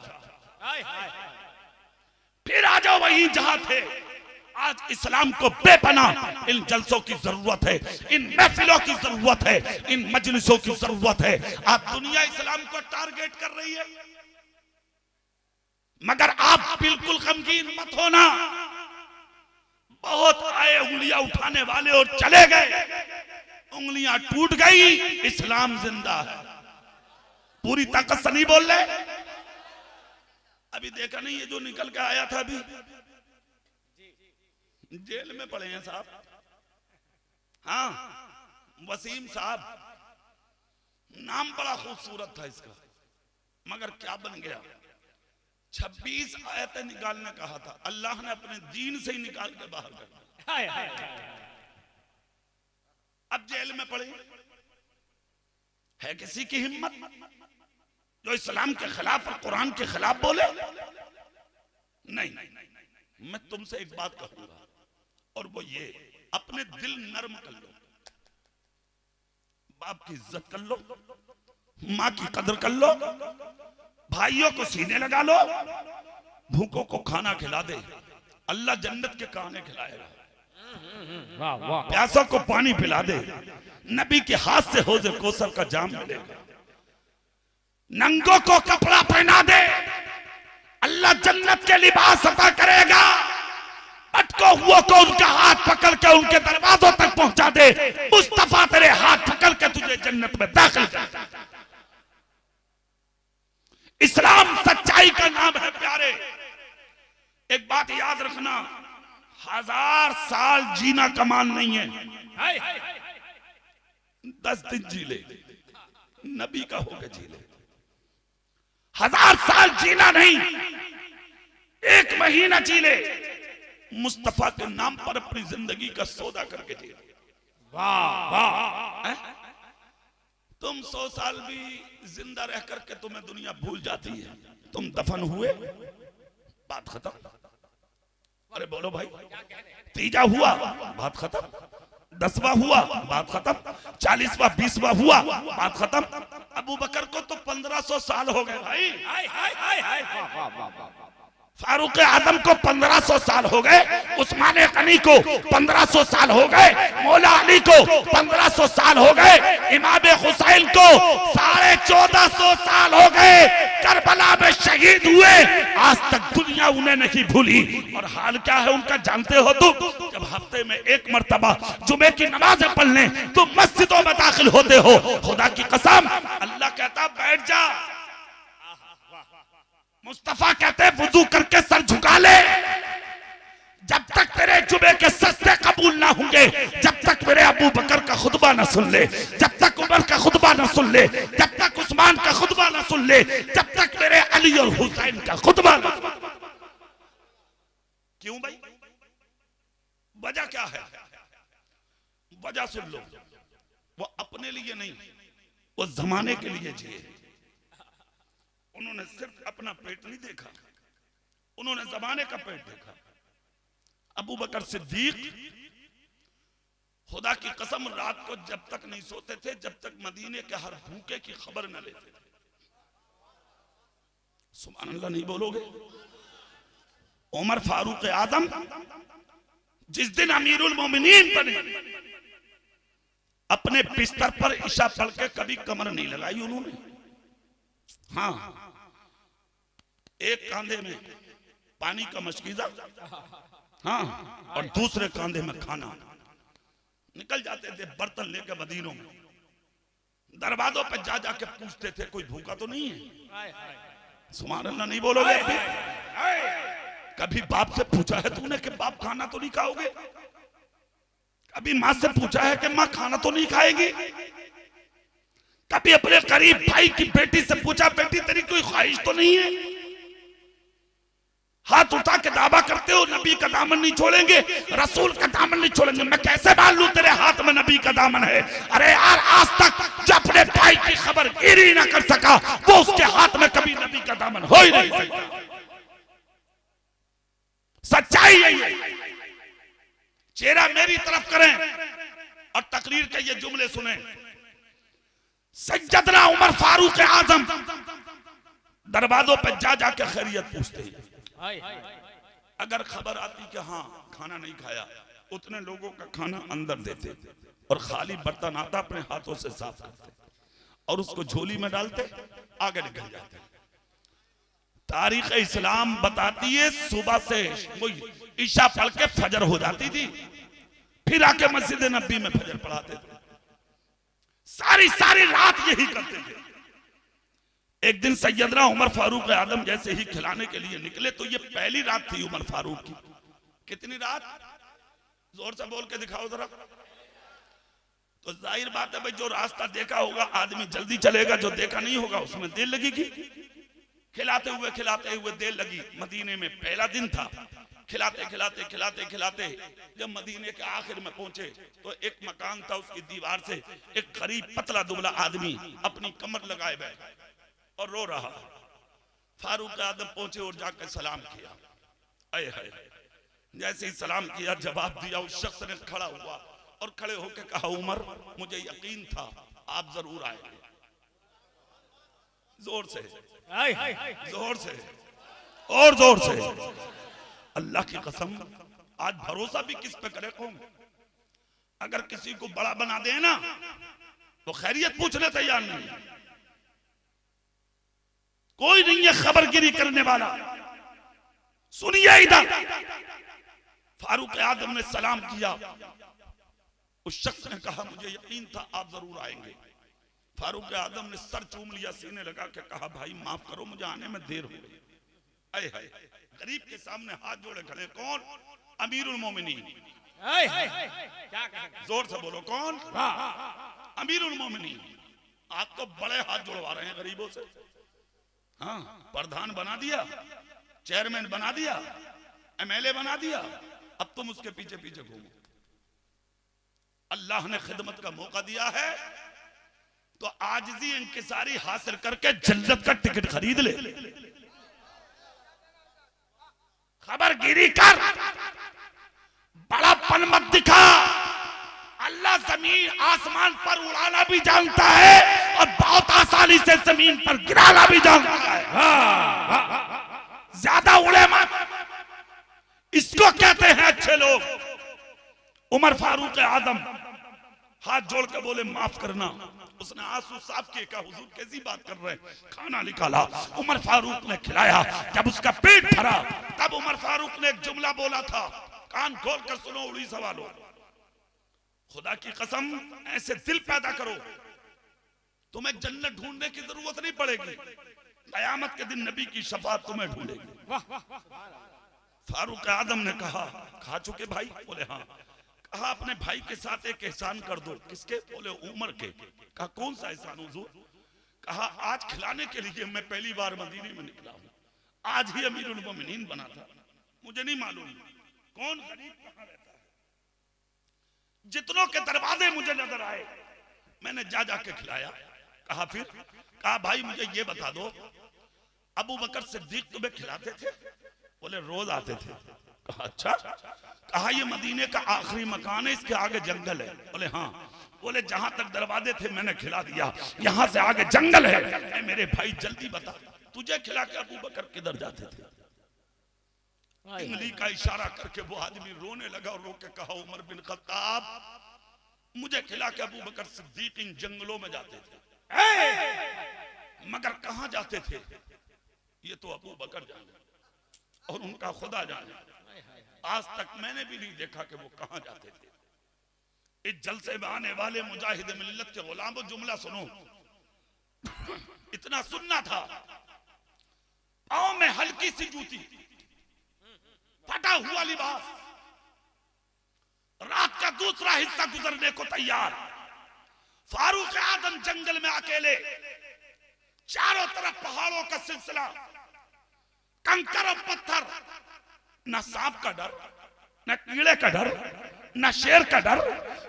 S1: फिर आ जाओ वहीं जहां थे, आज इस्लाम को बेपनाह इन जलसों की जरूरत है, इन महफिलों की जरूरत है, इन मजलिसों की जरूरत है। आज दुनिया इस्लाम को टारगेट कर रही है, मगर आप बिल्कुल गमगीन मत होना। बहुत आए उंगलियां उठाने वाले और चले गए, उंगलियां टूट गई, इस्लाम जिंदा है। पूरी ताकत से नहीं बोल रहे। अभी देखा नहीं, ये जो निकल के आया था अभी जेल में पड़े हैं साहब, हाँ वसीम साहब, नाम बड़ा खूबसूरत था इसका, मगर क्या बन गया। 26 आयतें निकालने कहा था, अल्लाह ने अपने दीन से ही निकाल के बाहर कर दिया। अब जेल में पड़े है। किसी की हिम्मत जो इस्लाम के खिलाफ और कुरान के खिलाफ बोले? नहीं। मैं तुमसे एक बात कहूंगा, और वो ये, अपने दिल नर्म कर लो, बाप की इज्जत कर लो, माँ की कदर कर लो, भाइयों को सीने लगा लो, भूखों को खाना खिला दे, अल्लाह जन्नत के खाने खिलाएगा, प्यासों को पानी पिला दे, नबी के हाथ से हौज़े कौसर का जाम मिलेगा, नंगों को कपड़ा पहना दे, अल्लाह जन्नत के लिबास अता करेगा, अटको हुआ को उनका हाथ पकड़ के उनके दरवाजों तक पहुंचा दे, मुस्तफा तेरे हाथ पकड़ के तुझे जन्नत में दाखिल कर। इस्लाम सच्चाई का नाम है प्यारे। एक बात याद रखना, 1000 साल जीना कमाल नहीं है, 10 दिन जी ले, नबी का होकर जी ले। 1000 साल जीना नहीं, 1 महीना जी ले, मुस्तफा के नाम पर अपनी जिंदगी का सौदा करके जी। वाह वाह। तुम 100 साल भी जिंदा रह करके तुम्हें दुनिया भूल जाती है, तुम दफन हुए, बात खत्म। अरे बोलो भाई, तीजा हुआ, बात खत्म, 10वां हुआ, बात खत्म, 40वां 20वां हुआ, बात खत्म। अबू बकर को तो 1500 साल हो गए भाई, फारूक आजम को 1500 साल हो गए, उस्मान गनी को 1500 साल हो गए, मौला अली को 1500 साल हो गए, इमाम हुसैन को 1450 साल हो गए, करबला में शहीद हुए, आज तक दुनिया उन्हें नहीं भूली। और हाल क्या है उनका जानते हो तुम? जब हफ्ते में 1 मर्तबा जुमे की नमाज़ पढ़ने तुम मस्जिदों में दाखिल होते हो, खुदा की कसम अल्लाह कहता बैठ जा, मुस्तफा कहते वुजू करके सर झुका ले, जब तक तेरे जुमे के सजदे कबूल ना होंगे, जब तक मेरे अबू बकर का खुतबा ना सुन ले, जब तक उमर का खुतबा ना सुन ले, जब तक उस्मान का खुतबा ना सुन ले, जब तक मेरे अली और हुसैन का खुतबा ना सुन ले। क्यों भाई? वजह क्या है? वजह सुन लो, वो अपने लिए नहीं, वो जमाने के लिए जिए। उन्होंने सिर्फ अपना पेट नहीं देखा, उन्होंने जमाने का पेट देखा। अबू बकर सिद्दीक खुदा की कसम रात को जब तक नहीं सोते थे जब तक मदीने के हर भूखे की खबर न लेते थे। सुभान अल्लाह नहीं बोलोगे? उमर फारूक आजम जिस दिन अमीरुल मोमिनीन बने, अपने बिस्तर पर इशा पढ़ के कभी कमर नहीं लगाई उन्होंने। हाँ, एक कांधे में पानी का मशकीजा, हाँ, और दूसरे कांधे में खाना। निकल जाते थे बर्तन लेकर मदीनों में, दरवाजों पे जा जाके पूछते थे कोई भूखा तो नहीं है। सुभान अल्लाह नहीं बोलोगे? कभी बाप से पूछा है तूने कि बाप खाना तो नहीं खाओगे? कभी माँ से पूछा है कि माँ खाना तो नहीं खाएगी? कभी अपने करीब भाई की बेटी से पूछा बेटी तेरी कोई ख्वाहिश तो नहीं है? हाथ उठा के दावा करते हो नबी का दामन नहीं छोड़ेंगे, रसूल का दामन नहीं छोड़ेंगे। मैं कैसे मान लूं तेरे हाथ में नबी का दामन है? अरे यार, आज तक जो अपने भाई की खबर गिरी ना कर सका वो उसके हाथ में कभी नबी का दामन हो ही नहीं सकता। सच्चाई यही है। चेहरा मेरी तरफ करें और तकरीर के ये जुमले सुने। सैयदना उमर फारूक आजम दरवाजों पे जा जाके खैरियत पूछते हैं। अगर खबर आती कि हाँ खाना नहीं खाया, उतने लोगों का खाना अंदर देते और खाली बर्तन आता अपने हाथों से साफ करते और उसको झोली में डालते, आगे निकल जाते। तारीख इस्लाम बताती है सुबह से ईशा पढ़ के फजर हो जाती थी, फिर आके मस्जिद नबी में फजर पढ़ाते थे, सारी रात यही करते थे। एक दिन सैयदना उमर फारूक आदम जैसे ही खिलाने के लिए निकले तो ये पहली रात थी उमर फारूक की। कितनी रात? जोर से बोल के दिखाओ जरा। तो जाहिर बात है भाई, जो रास्ता देखा होगा आदमी जल्दी चलेगा, जो देखा नहीं होगा उसमें देर लगेगी। खिलाते हुए देर लगी। मदीने में पहला दिन था। खिलाते जब मदीने के आखिर में पहुंचे तो एक मकान था, उसकी दीवार से एक गरीब पतला दुबला आदमी अपनी कमर लगाए बैठा और रो रहा। फारूक आदम पहुंचे और जाकर सलाम किया। आए हाय, जैसे ही सलाम किया जवाब दिया, उस शख्स ने खड़ा हुआ और खड़े होकर कहा, उमर मुझे यकीन था आप जरूर आएंगे। जोर से और जोर से। अल्लाह की कसम, आज भरोसा भी किस पे करे कौन? अगर किसी को बड़ा बना दे ना तो खैरियत पूछने तैयार नहीं, कोई नहीं है खबरगिरी करने वाला। सुनिए इधर, फारूक आदम ने सलाम किया। उस शख्स ने कहा मुझे यकीन था आप जरूर आएंगे। फारूक आदम ने सर चूम लिया, सीने लगा के कहा भाई माफ करो, मुझे आने में देर हो गई। आए हाय, गरीब के सामने हाथ जोड़े खड़े। कौन? अमीरुल मोमिनीन। जोर से बोलो, कौन? अमीरुल मोमिनीन। आप तो बड़े हाथ जोड़वा रहे हैं गरीबों से। हाँ, प्रधान बना दिया, चेयरमैन बना दिया, एमएलए बना दिया, अब तुम उसके पीछे पीछे घूमो। अल्लाह ने खिदमत का मौका दिया है तो आजिज़ी इंकिसारी हासिल करके जन्नत का टिकट खरीद ले। खबरगिरी कर, बड़ापन मत दिखा। अल्लाह जमीन आसमान पर उड़ाना भी जानता है और बहुत आसानी से जमीन पर गिराना भी जानता है। ज्यादा उड़े मत, इसको कहते हैं अच्छे लोग। उमर फारूक आदम हाथ जोड़ के बोले माफ करना। उसने आंसू साफ किए, कहा हुजूर कैसी बात कर रहे हैं? खाना निकाला, उमर फारूक ने खिलाया। जब उसका पेट भरा तब उमर फारूक ने एक जुमला बोला था, कान खोल कर सुनो उड़ी सवालों। खुदा की कसम, ऐसे दिल पैदा करो, तुम्हें जन्नत ढूंढने की जरूरत नहीं पड़ेगी। कयामत के दिन नबी की शफाअत तुम्हें ढूंढेगी। फारूक आदम ने कहा खा चुके भाई? बोले हाँ। कहा अपने भाई के साथ एक एहसान कर दो। किसके? बोले उमर के। कहा कौन सा एहसान हुजूर? कहा आज खिलाने के लिए मैं पहली बार मदीने में निकला हूं, आज ही अमीरुल मोमिनीन बना था, मुझे नहीं मालूम कौन गरीब कहां रहता है। जितनों के दरवाजे मुझे नजर आए मैंने जा जाके खिलाया। कहा फिर? कहा भाई मुझे ये बता दो, अबू बकर सिद्दीक तुम्हें खिलाते थे? बोले रोज आते थे। कहा अच्छा। कहा ये मदीने का आखिरी मकान है, इसके आगे जंगल है? बोले हाँ। बोले जहां तक दरवाजे थे मैंने खिला दिया, यहां से आगे जंगल है। मेरे भाई जल्दी बता, तुझे खिला के अबू बकर किधर जाते थे? उंगली का इशारा करके वो आदमी रोने लगा और रो के कहा उमर बिन खत्ताब, मुझे खिला के अबू बकर सिद्दीक इन जंगलों में जाते थे। मगर कहां जाते थे ये तो अबू बकर जाने और उनका खुदा जाने। आज तक मैंने भी नहीं देखा कि वो कहां जाते थे। इस जलसे में आने वाले मुजाहिद मिल्लत के गुलामों, जुमला सुनो, इतना सुनना था। पांव में हल्की सी जूती, फटा हुआ लिबास, रात का दूसरा हिस्सा गुजरने को तैयार। फारूक आदम जंगल में अकेले, चारों तरफ पहाड़ों का सिलसिला, कंकर और पत्थर, न सांप का डर, न कीड़े का डर, न शेर का डर,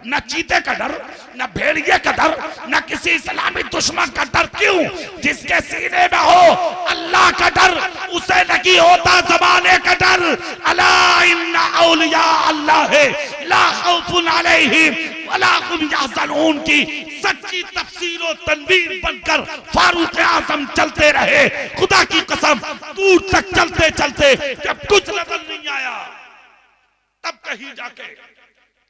S1: न चीते का डर, न भेड़िए का डर, न किसी इस्लामी दुश्मन का डर। क्यों? जिसके सीने में हो अल्लाह का डर, उसे नहीं होता जमाने का डर। अला इन्ना औलिया अल्लाह है ला खौफुन अलैहिम वला हुम यहज़नून की सच्ची तफसीर और तनवीर बनकर फारूक आज़म चलते रहे। खुदा की कसम दूर तक चलते चलते जब कुछ नजर नहीं आया तब कहीं जाके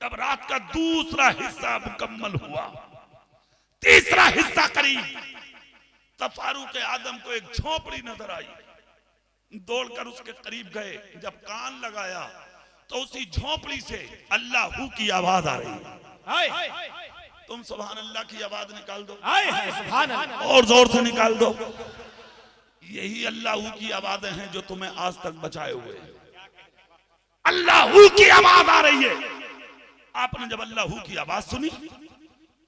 S1: जब रात का दूसरा हिस्सा मुकम्मल हुआ, तीसरा हिस्सा करीब, तब फारूक आदम को एक झोपड़ी नजर आई। दौड़कर उसके करीब गए, जब कान लगाया तो उसी झोपड़ी से अल्लाह की आवाज आ रही है। तुम सुभान अल्लाह की आवाज निकाल दो,
S2: सुभान अल्लाह,
S1: और जोर से निकाल दो। यही अल्लाह की आवाजें हैं जो तुम्हें आज तक बचाए हुए हैं। अल्लाह की आवाज आ रही है। आपने जब अल्लाह की आवाज सुनी,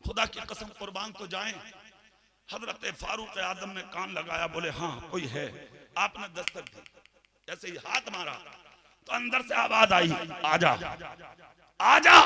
S1: खुदा की कसम कुर्बान तो जाएं, हजरत फारूक आदम ने कान लगाया, बोले हाँ कोई है। आपने दस्तक दी, जैसे ही हाथ मारा तो अंदर से आवाज आई, आजा आजा।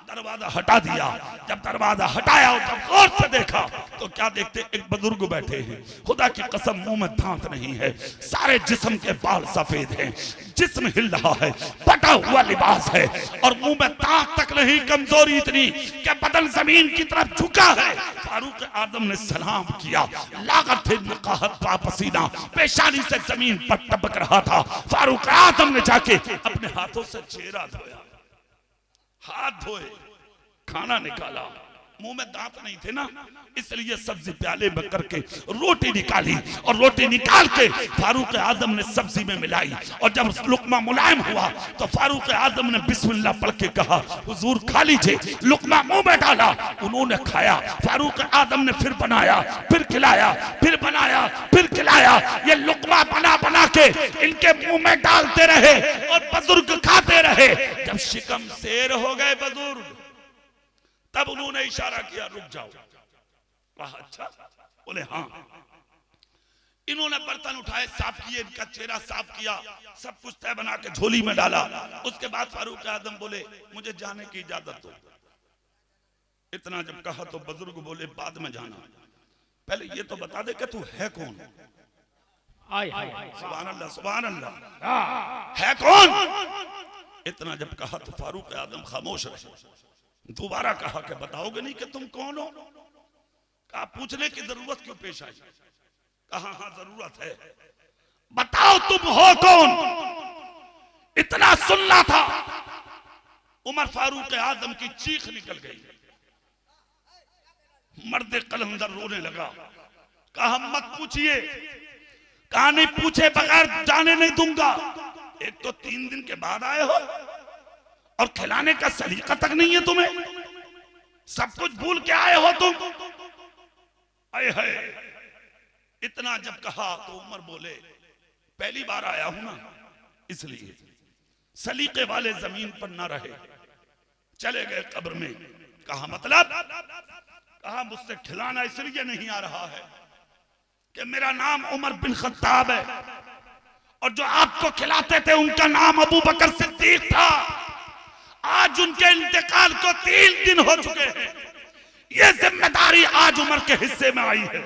S1: दरवाजा हटा दिया। जब दरवाजा हटाया और जब गौर से देखा तो क्या देखते, एक बुजुर्ग बैठे हैं। खुदा की कसम मुंह में दांत नहीं है, सारे जिस्म के बाल सफेद हैं, जिस्म हिल रहा है, फटा हुआ लिबास है और मुंह में दांत तक नहीं, कमजोरी इतनी कि बदन जमीन की तरफ झुका है। फारूक आदम ने सलाम किया, लागत थे नकाहत पसीना पेशानी से जमीन पर टपक रहा था। फारूक आदम ने जाके अपने हाथों से चेहरा धोया, हाथ धोए, खाना निकाला। मुंह में दांत नहीं थे ना, इसलिए सब्जी प्याले में करके रोटी निकाली और रोटी निकाल के फारूक आदम ने सब्जी में मिलाई। और जब लुकमा मुलायम हुआ तो फारूक आदम ने बिस्मिल्लाह पढ़ के कहा, हुजूर खा लीजिए। लुकमा मुंह में डाला, उन्होंने खाया। फारूक आदम ने फिर बनाया, फिर खिलाया, फिर बनाया, फिर खिलाया। ये लुकमा बना बना के इनके मुंह में डालते रहे और बुजुर्ग खाते रहे। जब शिकम शेर हो गए बुजुर्ग, तब उन्होंने इशारा किया, रुक जाओ। कहा अच्छा, बोले हाँ। इन्होंने बर्तन उठाए, साफ किए, इनका चेहरा साफ किया, सब कुछ तय बना के झोली में डाला। उसके बाद फारूक आदम बोले, मुझे जाने की इजाजत दो। इतना जब कहा तो बुजुर्ग बोले, बाद में जाना, पहले ये तो बता दे कि तू है कौन। सुभान अल्लाह, सुभान अल्लाह, है कौन। इतना जब कहा तो फारूक आदम खामोश रहे। दोबारा कहा कि बताओगे नहीं कि तुम कौन हो। कहा पूछने की जरूरत क्यों पेश आई। कहा हाँ जरूरत है, बताओ तुम हो कौन। इतना सुनना था, उमर फारूक आदम की चीख निकल गई। मर्द कलंदर रोने लगा। कहा मत पूछिए। कहा नहीं पूछे बगैर जाने नहीं दूंगा। एक तो 3 दिन के बाद आए हो और खिलाने का सलीका तक नहीं है तुम्हें, सब कुछ भूल के आए हो तुम। आए है। इतना जब कहा तो उमर बोले, पहली बार आया हूं ना, इसलिए सलीके वाले जमीन पर ना रहे। चले गए कब्र में। कहा मतलब। कहा मुझसे खिलाना इसलिए नहीं आ रहा है कि मेरा नाम उमर बिन खत्ताब है और जो आपको खिलाते थे उनका नाम अबू बकर सिद्दीक था। आज उनके इंतकाल को 3 दिन हो चुके हैं। ये जिम्मेदारी आज उमर के हिस्से में आई है।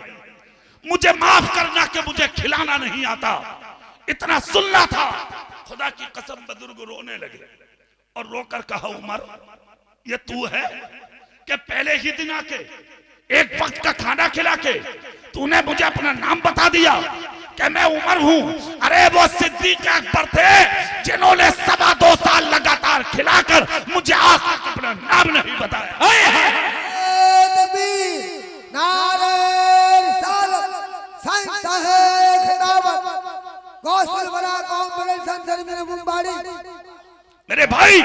S1: मुझे माफ करना कि मुझे खिलाना नहीं आता। इतना सुनना था। खुदा की कसम बुजुर्ग रोने लगे और रोकर कहा, उमर ये तू है कि पहले ही दिन आके एक वक्त का खाना खिला के तूने मुझे अपना नाम बता दिया कि मैं उमर हूं। अरे वो सिद्दीक अकबर थे जिन्होंने 2.25 साल लगातार खिलाकर मुझे आज तक अपना नाम नहीं बताया। मेरे भाई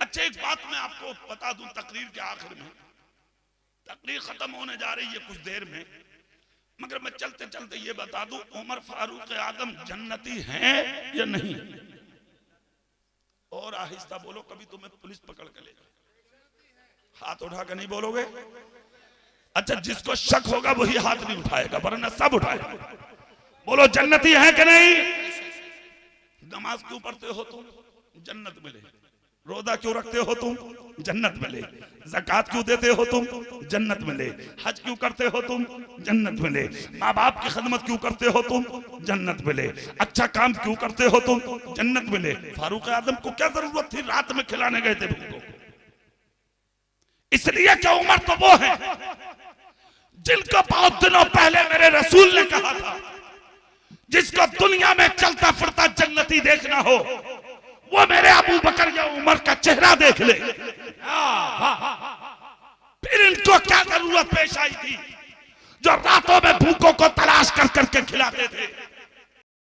S1: अच्छा एक बात मैं आपको बता दूं, तकरीर के आखिर में, तकरीर खत्म होने जा रही है कुछ देर में, मगर मैं चलते चलते ये बता दूं, उमर फारूक आदम जन्नती हैं या नहीं। और आहिस्ता बोलो, कभी तुम्हें पुलिस पकड़ के ले जाए। हाथ उठा के नहीं बोलोगे। अच्छा जिसको शक होगा वही हाथ नहीं उठाएगा, वरना सब उठाएगा। बोलो जन्नती है कि नहीं। नमाज क्यों पढ़ते हो तुम, जन्नत मिले। रोजा क्यों रखते हो तुम, जन्नत मिले। ज़कात क्यों देते हो तुम, जन्नत मिले। हज क्यों करते हो तुम, जन्नत मिले। माँ बाप की खिदमत क्यों करते हो तुम, जन्नत मिले। अच्छा काम क्यों करते हो तुम, जन्नत मिले। फारूक आदम को क्या जरूरत थी रात में खिलाने गए थे उनको। इसलिए क्या उमर तो वो है जिनको बहुत दिनों पहले मेरे रसूल ने कहा था, जिसको दुनिया में चलता फिरता जन्नती देखना हो वो मेरे अबू बकर या उमर का चेहरा देख ले। फिर इनको क्या जरूरत पेश आई थी जो रातों में भूखों को तलाश कर करके खिलाते थे?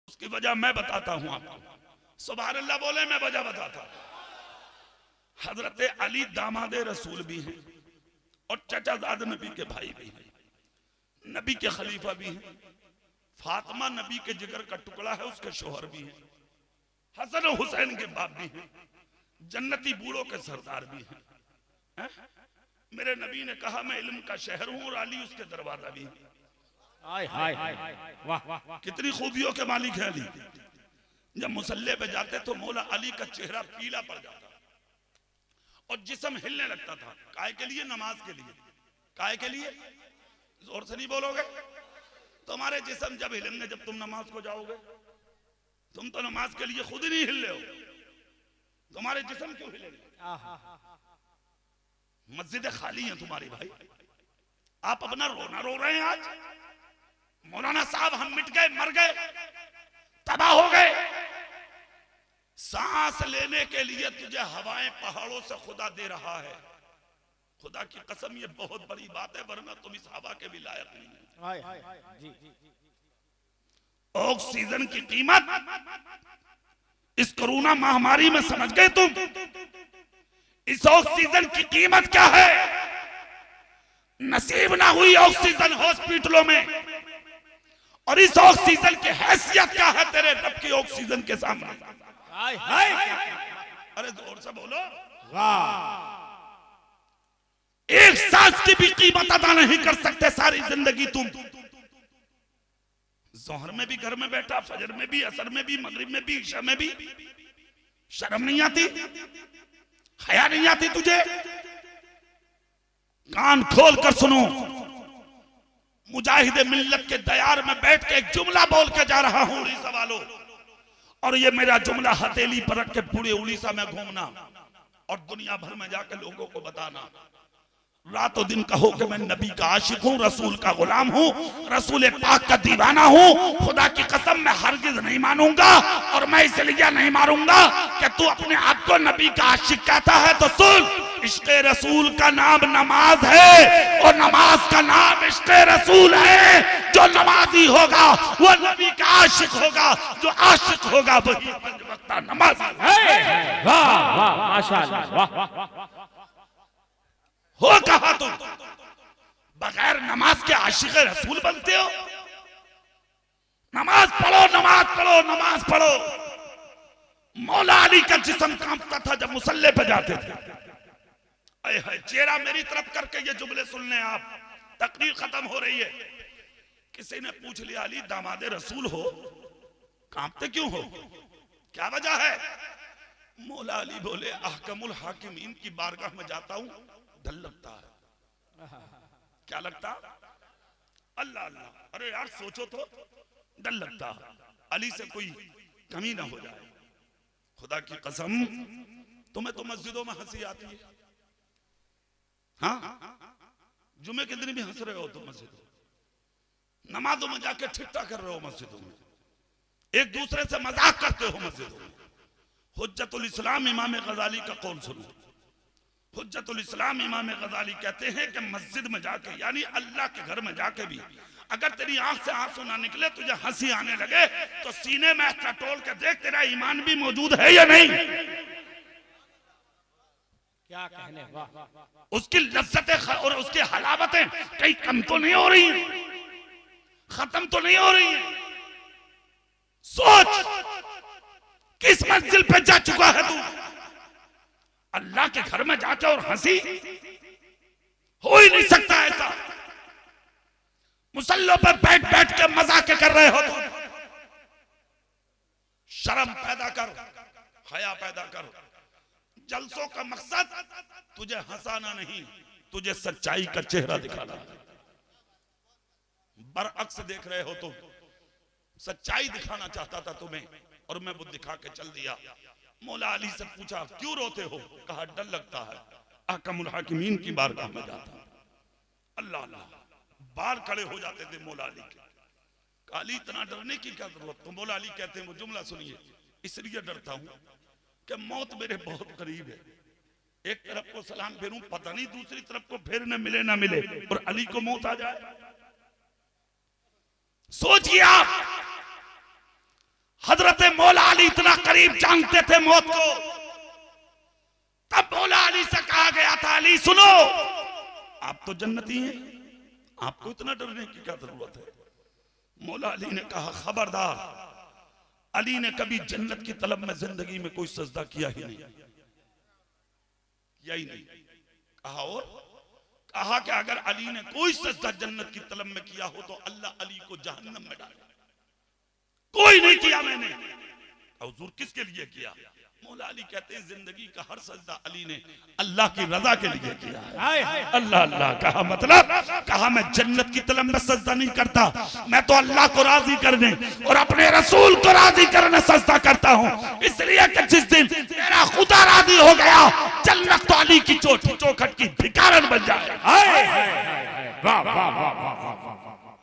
S1: उसकी वजह मैं बताता हूं आपको। सुभान अल्लाह बोले, मैं वजह बताता हूं। हजरत अली दामादे रसूल भी हैं और चचाजाद नबी के भाई भी हैं, नबी के खलीफा भी हैं। फातिमा नबी के जिगर का टुकड़ा है, उसके शोहर भी हैं। हसन और हुसैन के बाप भी हैं, जन्नती बूढ़ों के सरदार भी हैं। है? मेरे नबी ने कहा मैं इल्म का शहर हूं और अली उसके दरवाजा भी है। वाह, कितनी खूबियों के मालिक है अली। जब मुसल्ले पे जाते तो मौला अली का चेहरा पीला पड़ जाता और जिस्म हिलने लगता था। काय के लिए? नमाज के लिए। काय के लिए? जोर से नहीं बोलोगे? तुम्हारे जिस्म जब हिलेंगे जब तुम नमाज को जाओगे। तुम तो नमाज के लिए खुद ही नहीं हिल रहे हो, तुम्हारे जिस्म क्यों हिलेंगे? मस्जिदें खाली हैं तुम्हारी भाई, आप अपना रोना रो रहे हैं। आज मौलाना साहब हम मिट गए, मर गए, तबाह हो गए। सांस लेने के लिए तुझे हवाएं पहाड़ों से खुदा दे रहा है। खुदा की कसम ये बहुत बड़ी बात है, वरना तुम इस हवा के भी लायक नहीं है। ऑक्सीजन की कीमत इस कोरोना महामारी में समझ गए तुम? इस ऑक्सीजन की कीमत क्या है? नसीब ना हुई ऑक्सीजन हॉस्पिटलों में, और इस ऑक्सीजन की हैसियत क्या है तेरे रब की ऑक्सीजन के सामने? अरे जोर से बोलो। एक सांस की भी कीमत अदा नहीं कर सकते सारी जिंदगी तुम। जोहर में भी घर में बैठा, फजर में भी, असर में भी, मगरिब में भी, ईशा में भी। शर्म नहीं आती? हया नहीं आती तुझे? कान खोल कर सुनो, मुजाहिदे मिल्लत के दयार में बैठ के एक जुमला बोल के जा रहा हूं उड़ीसा वालों। और ये मेरा जुमला हथेली पर रख के पूरे उड़ीसा में घूमना और दुनिया भर में जाकर लोगों को बताना। रातों दिन कहो कि मैं नबी का आशिक हूं, रसूल का गुलाम हूं, रसूल पाक का दीवाना हूं। खुदा की कसम मैं हरगिज नहीं मानूंगा, और मैं इसलिए नहीं मारूंगा कि तू अपने आप को नबी का आशिक कहता है। तो सुन, इश्क़े रसूल का नाम नमाज है, और नमाज का नाम इश्क़े रसूल है। जो नमाजी होगा वो नबी का आशिक होगा, जो आशिक होगा वही पंज वक्ता नमाजी है।
S2: वाह वाह माशाअल्लाह, वाह।
S1: हो कहा तुम बगैर नमाज के आशिक रसूल बनते हो? नमाज पढ़ो, नमाज पढ़ो, नमाज पढ़ो। मौला अली का जिस्म कांपता था जब मुसल्ले पे जाते थे। अरे चेहरा मेरी तरफ करके ये जुमले सुन लें आप, तकरीर खत्म हो रही है। किसी ने पूछ लिया अली दामादे रसूल हो, कांपते क्यों हो, क्या वजह है? मौला अली बोले अहकमुल हाकिमीन की बारगाह में जाता हूं, डर लगता है। क्या लगता? अल्लाह अल्लाह। अरे यार सोचो तो, डर लगता है अली से कोई कमी ना हो जाए। खुदा की कसम तुम्हें तो मस्जिदों में हंसी आती है। हाँ, जुमे के दिन भी हंस रहे हो तुम मस्जिदों, नमाजों में जाके ठिट्ठा कर रहे हो मस्जिदों में, एक दूसरे से मजाक करते हो मस्जिदों में। हुज्जतुल इस्लाम इमाम गजाली का कौल सुनो। हुज्जतुल इस्लाम इमाम गजाली कहते हैं कि मस्जिद में जाके, यानी अल्लाह के घर में जाके भी अगर तेरी आंख से आंसू ना निकले, तुझे हंसी आने लगे, तो सीने में टटोल के देख तेरा ईमान भी मौजूद है या नहीं।
S2: क्या कहने, वाह।
S1: उसकी लज्जतें और उसकी हलावतें कहीं कम तो नहीं हो रही, खत्म तो नहीं हो रही। सोच किस मंजिल पे जा चुका है तू। अल्लाह के घर में जाके और हंसी, हो ही नहीं सकता ऐसा। मुसल्लों पर बैठ बैठ के मजाक कर रहे हो तुम। शर्म पैदा कर, हया पैदा कर। जलसों का मकसद तुझे हंसाना नहीं, तुझे सच्चाई का चेहरा दिखाना। बरअक्स देख रहे हो तुम। सच्चाई दिखाना चाहता था तुम्हें और मैं वो दिखा के चल दिया। मौला अली से पूछा क्यों रोते हो? कहा डर लगता है, अहकमुल हाकिमीन की बारगाह में जाता। अल्लाह अल्लाह, बाल खड़े हो जाते थे मौला अली के। अली इतना डरने की क्या जरूरत? तो मौला अली कहते हैं, वो जुमला सुनिए, इसलिए डरता हूं कि मौत मेरे बहुत करीब है, एक तरफ को सलाम फेरूं, पता नहीं दूसरी तरफ को फिर न मिले ना मिले और अली को मौत आ जाए। सोचिए आप, हजरत मौला अली इतना करीब जानते थे मौत को, तब मौला अली से कहा गया था, अली सुनो, आप तो जन्नती हैं, आपको इतना डरने की क्या जरूरत है। मौला अली ने कहा, खबरदार, अली ने कभी जन्नत की तलब में जिंदगी में कोई सजदा किया ही नहीं, किया ही नहीं। कहा और कहा कि अगर अली ने कोई सजदा जन्नत की तलब में किया हो तो अल्लाह अली को जहन्नम में डाले। कोई नहीं किया मैंने। हुजूर किसके लिए किया? मौला अली कहते हैं जिंदगी का हर सजदा अली ने अल्लाह की रजा के लिए किया है। अल्लाह अल्लाह कहा मतलब, कहा मैं जन्नत की तलब में सजदा नहीं करता, मैं तो अल्लाह को राजी करने और अपने रसूल को राजी करने सजदा करता हूँ। इसलिए कि जिस दिन मेरा खुदा राजी हो गया, जन्नत तो अली की चोटी चौखट की भिखारन बन जाए।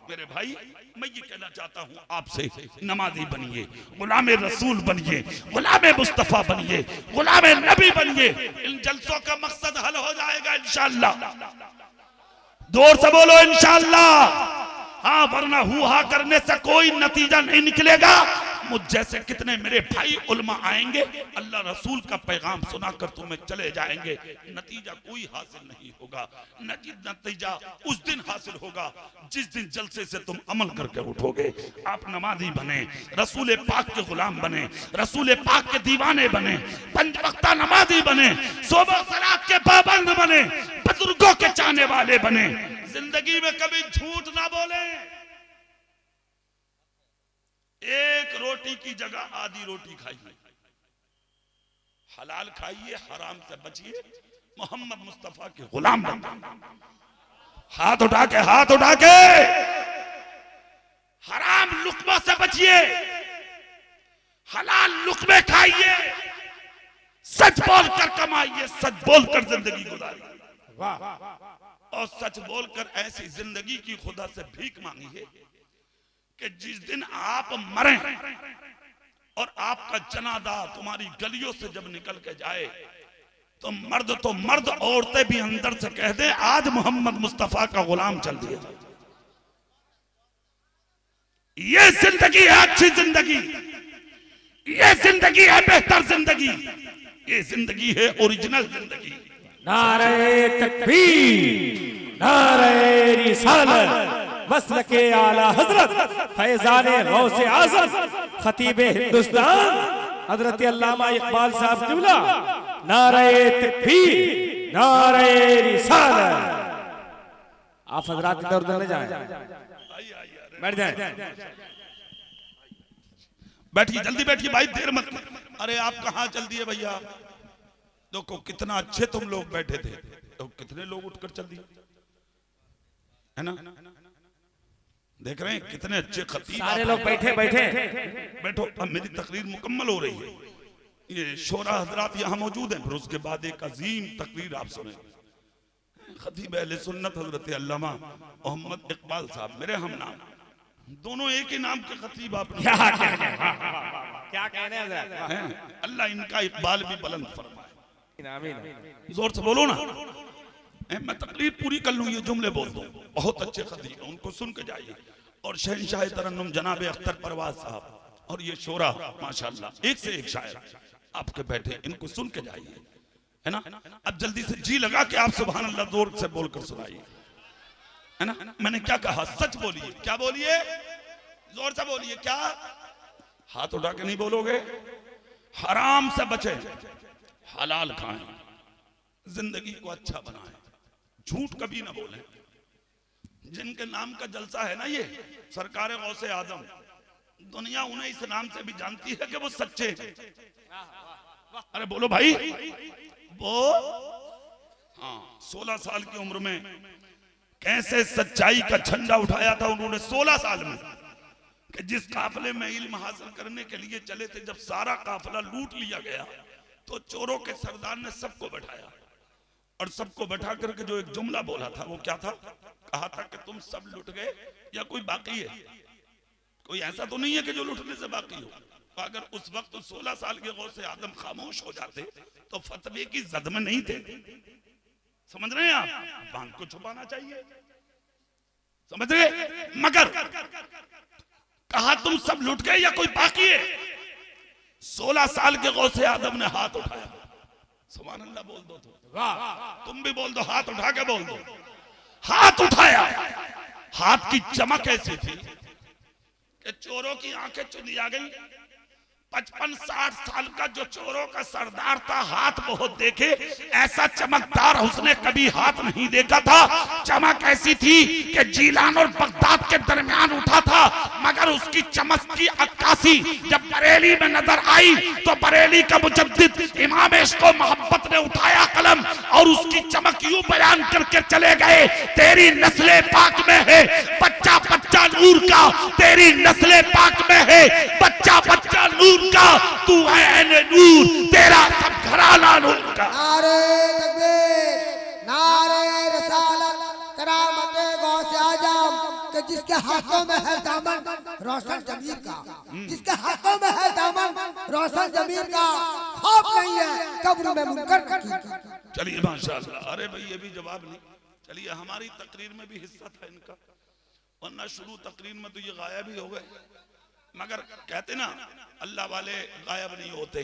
S1: मेरे भाई, मैं ये कहना चाहता हूँ आपसे, नमाजी बनिए, गुलाम रसूल बनिए, गुलाम मुस्तफा बनिए, गुलाम नबी बनिए। इन जलसों का मकसद हल हो जाएगा इंशाअल्लाह। जोर से बोलो इंशाअल्लाह। हाँ, वरना हुआ करने से कोई नतीजा नहीं निकलेगा। मुझ जैसे कितने मेरे भाई उलमा आएंगे, अल्लाह रसूल का पैगाम सुनाकर तुम्हें चले जाएंगे, नतीजा कोई हासिल नहीं होगा। नतीजा उस दिन हासिल होगा जिस दिन जलसे से तुम अमल करके उठोगे। आप नमाजी बने, रसूल पाक के गुलाम बने, रसूल पाक के दीवाने बने, पंज वक्ता नमाजी बने, सुबह सलात के पाबंद बने, बुजुर्गों के चाहने वाले बने। जिंदगी में कभी झूठ ना बोले। एक रोटी की जगह आधी रोटी खाइए, हलाल खाइए, हराम से बचिए, मोहम्मद मुस्तफा के गुलाम बनिए। हाथ उठा के हराम लुकमा से बचिए, हलाल लुकमे खाइए, सच बोलकर कमाइए, सच बोलकर जिंदगी गुजारिए और सच बोलकर ऐसी जिंदगी की खुदा से भीख मांगिए कि जिस दिन आप मरें और आपका जनाजा तुम्हारी गलियों से जब निकल के जाए तो मर्द औरतें भी अंदर से कह दें, आज मोहम्मद मुस्तफा का गुलाम चल दिया। ये जिंदगी है अच्छी जिंदगी, ये जिंदगी है बेहतर जिंदगी, ये जिंदगी है ओरिजिनल जिंदगी।
S2: नारे तकबीर, नारे रिसालत, मसलके आला हजरत फैजाने गौसे आज़म खतीबे हिंदुस्तान हजरत अल्लामा इकबाल साहब किबला, नारे तकबीर, नारे रिसालत। आप हजरात इधर उधर न जाएं, बैठ जाएं,
S1: बैठिए, जल्दी बैठिए भाई, देर मत। अरे आप कहाँ चल दिए भैया? देखो कितना अच्छे तुम लोग बैठे थे, तो कितने लोग उठकर चल दिए, है ना? देख रहे हैं कितने अच्छे खतीब,
S2: सारे लोग बैठे।
S1: बैठो, अब मेरी तकरीर मुकम्मल हो रही है। ये शोरा हजरात यहाँ मौजूद हैं, फिर उसके बाद एक अजीम तकरीर आप सुने। खतीब अहले सुन्नत हजरत अल्लामा मोहम्मद इकबाल साहब, मेरे हम नाम, दोनों एक ही नाम के खतीब। आपने
S2: क्या कहने हैं?
S1: अल्लाह इनका इकबाल भी बुलंद फरमाए। जोर से बोलो ना। मैं तकरीर पूरी कर लूँ, ये जुमले बोल दूं। बहुत अच्छे खतीब, उनको सुन के जाइए। और शहंशाह तरन्नुम जनाब अख्तर परवाज साहब और ये शोरा माशाल्लाह एक से एक शायर आपके बैठे, इनको सुन के जाइए, है ना? अब जल्दी से जी लगा के आप सुभान अल्लाह जोर से बोलकर सुनाइए, है ना? मैंने क्या कहा? सच बोलिए। क्या बोलिए? जोर से बोलिए। क्या? हाथ उठा के नहीं बोलोगे। हराम से बचे, हलाल खाएं, जिंदगी को अच्छा बनाएं, झूठ कभी ना बोलें। जिनके नाम का जलसा है ना ये सरकार गौसे आजम, दुनिया उन्हें इस नाम से भी जानती है कि वो सच्चे हैं। अरे बोलो भाई, वो हाँ 16 साल की उम्र में कैसे सच्चाई का झंडा उठाया था उन्होंने 16 साल में, कि जिस काफिले में इल्म हासिल करने के लिए चले थे, जब सारा काफिला लूट लिया गया तो चोरों के सरदार ने सबको बैठाया और सबको बैठा करके जो एक जुमला बोला था वो क्या था? कहा था कि तुम सब लुट गए या कोई बाकी है? कोई ऐसा तो नहीं है कि जो लुटने से बाकी हो। तो अगर उस वक्त 16 साल के गौसे आदम खामोश हो जाते तो फतवे की जद में नहीं थे। समझ रहे हैं आप? बांग को छुपाना चाहिए, समझ रहे? मगर कहा तुम सब लुट गए या कोई बाकी है? 16 साल के गौसे आदम ने हाथ उठाया। सुभान अल्लाह बोल दो तो, तुम भी बोल दो, हाथ उठा के बोल दो। हाथ उठाया, हाथ की चमक ऐसी थी कि चोरों की आंखें चुंधी आ गई। 55-60 साल का जो चोरों का सरदार था, हाथ बहुत देखे, ऐसा चमकदार उसने कभी हाथ नहीं देखा था। चमक ऐसी थी कि जीलान और बगदाद के दरमियान उठा था, मगर उसकी चमक की अक्कासी जब बरेली में नजर आई तो बरेली का मुजद्दिद इमाम इश्क़ मोहब्बत ने उठाया कलम और उसकी चमक यूं बयान करके चले गए, तेरी नस्ले पाक में है बच्चा बच्चा नूर का, तेरी नस्ले पाक में है बच्चा बच्चा नूर का, तू है नूर, तेरा सब घराना नूर का।
S3: नारे तकबीर, नारे रसालत, करामते गौसे आजम के जिसके हाथों में है दामन रोशन जमीर का, जिसके हाथों में है दामन रोशन जमीर का, खौफ नहीं है कब्र में मुनकर नकीर।
S1: चलिए माशाअल्लाह। अरे भाई ये भी जवाब नहीं। चलिए हमारी तकरीर में भी हिस्सा था इनका, वरना शुरू तकरीर में तो ये गायब ही हो गए। मगर कहते ना अल्लाह वाले गायब नहीं होते,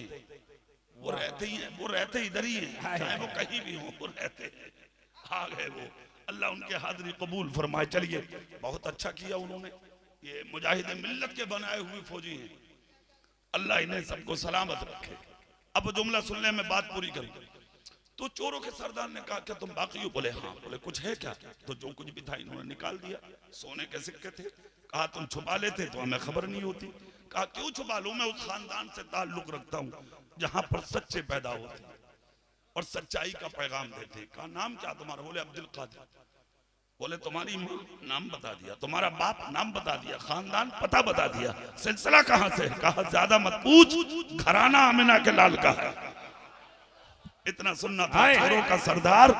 S1: वो रहते ही हैं, वो रहते इधर ही हैं, चाहे वो कहीं भी हो, वो रहते हैं। आ गए वो, अल्लाह उनके हाजिरी कबूल फरमाए। चलिए बहुत अच्छा किया उन्होंने, ये मुजाहिद मिल्लत के बनाए हुए फौजी हैं, अल्लाह इन्हें सबको सलामत रखे। अब जुमला सुनने में बात पूरी करूं तो चोरों के सरदार ने कहा कि तुम बाकी हो? बोले हाँ। बोले कुछ है क्या? तो जो कुछ भी था इन्होंने निकाल दिया। सोने के सिक्के थे। कहा तुम छुपा लेते तो हमें खबर नहीं होती। कहा क्यों छुपा लूं, मैं उस खानदान से ताल्लुक रखता हूं जहां पर सच्चे पैदा होते और सच्चाई का पैगाम देते। कहा नाम क्या तुम्हारा? बोले अब्दुल कादिर। बोले तुम्हारी माँ? नाम बता दिया। तुम्हारा बाप? नाम बता दिया। खानदान पता बता दिया। सिलसिला कहां से? कहा ज्यादा मत पूछ, घराना आमिना के लाल का है। इतना सुनना था। चोरों का सरदार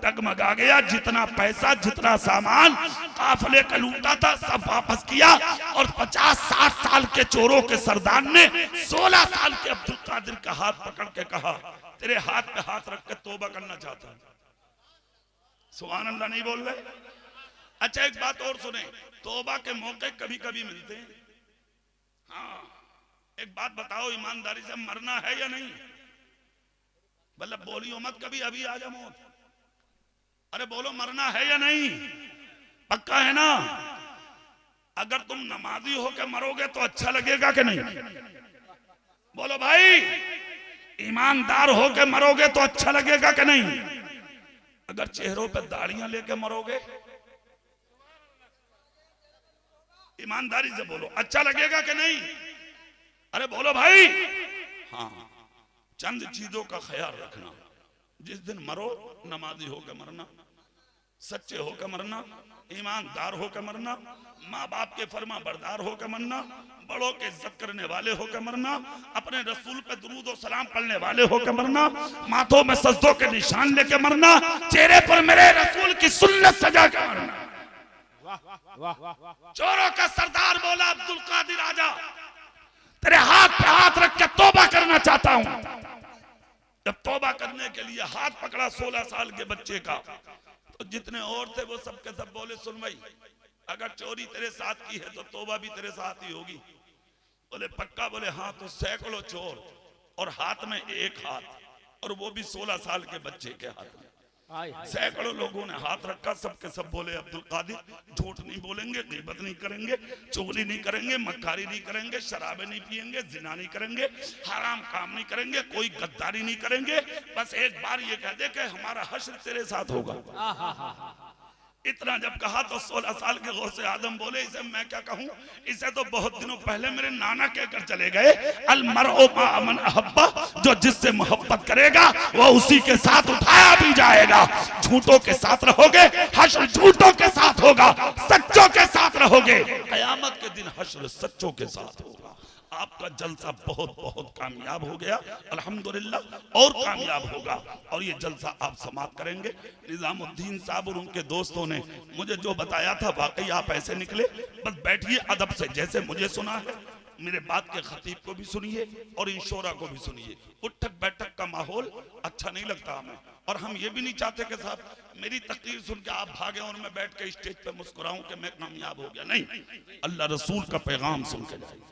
S1: डगमगा गया। जितना पैसा जितना सामान काफिले का लूटा था सब वापस किया और 50-60 साल के चोरों के सरदार ने 16 साल के अब्दुल कादिर का हाथ पकड़ के कहा तेरे हाथ पे हाथ रख के तौबा करना चाहता हूं। सुभान अल्लाह नहीं बोल रहे? अच्छा एक बात और सुने, तौबा के मौके कभी कभी मिलते हैं। हाँ एक बात बताओ, ईमानदारी से मरना है या नहीं? मतलब बोलियो मत कभी अभी आ जा मौत। अरे बोलो मरना है या नहीं? पक्का है ना? अगर तुम नमाजी हो के मरोगे तो अच्छा लगेगा कि नहीं? बोलो भाई, ईमानदार हो के मरोगे तो अच्छा लगेगा कि नहीं? अगर चेहरों पे दाढ़ियां लेके मरोगे, ईमानदारी से बोलो, अच्छा लगेगा कि नहीं? अरे बोलो भाई। हाँ चंद चीजों का ख्याल रखना। जिस दिन मरो नमाजी होकर मरना, सच्चे होकर मरना, ईमानदार होकर मरना, माँ बाप के फर्मा बरदार होकर मरना, बड़ों के इज्जत करने वाले होकर मरना, अपने रसूल पे दुरूद और सलाम पढ़ने वाले होकर मरना, माथों में सजदों के निशान लेके मरना, चेहरे पर मेरे रसूल की सुन्नत सजा के मरना। चोरों का सरदार बोला अब्दुल कादिर आजा, तेरे हाथ पे हाथ रख के तौबा करना चाहता हूं। जब तौबा करने के लिए हाथ पकड़ा 16 साल के बच्चे का, तो जितने और थे वो सब के सब बोले सुन भाई, अगर चोरी तेरे साथ की है तो तौबा भी तेरे साथ ही होगी। बोले पक्का? बोले हाँ। तो सैकड़ों चोर और हाथ में एक हाथ, और वो भी 16 साल के बच्चे के हाथ में। सैकड़ों लोगों ने हाथ रखा, सबके सब बोले अब्दुल कादिर झूठ नहीं बोलेंगे, गीबत नहीं करेंगे, चुगली नहीं करेंगे, मक्कारी नहीं करेंगे, शराबे नहीं पिएंगे, जिना नहीं करेंगे, हराम काम नहीं करेंगे, कोई गद्दारी नहीं करेंगे, बस एक बार ये कह दे कि हमारा हश्र तेरे साथ होगा। इतना जब कहा तो 16 साल के गौसे आदम बोले इसे मैं क्या कहूं, इसे तो बहुत दिनों पहले मेरे नाना कहकर चले गए, अल मरओ मा मन अहब्बा, जो जिससे मोहब्बत करेगा वो उसी के साथ उठाया भी जाएगा। झूठों के साथ रहोगे, हश्र झूठों के साथ होगा, सच्चों के साथ रहोगे, कयामत के दिन हश्र सच्चों के साथ होगा। आपका जलसा बहुत बहुत कामयाब हो गया अल्हम्दुलिल्लाह, और कामयाब होगा, और ये जलसा आप समाप्त करेंगे। निजामुद्दीन साहब और उनके दोस्तों ने मुझे जो बताया था वाकई आप ऐसे निकले। बस बैठिए अदब से, जैसे मुझे सुना है मेरे बात के खतीब को भी सुनिए और इन शोरा को भी सुनिए। उठक बैठक का माहौल अच्छा नहीं लगता हमें, और हम ये भी नहीं चाहते कि साहब मेरी तकरीर सुन के आप भागे और मैं बैठ के स्टेज पे मुस्कुराऊं कि मैं कामयाब हो गया। नहीं, अल्लाह रसूल का पैगाम सुन के जाइए,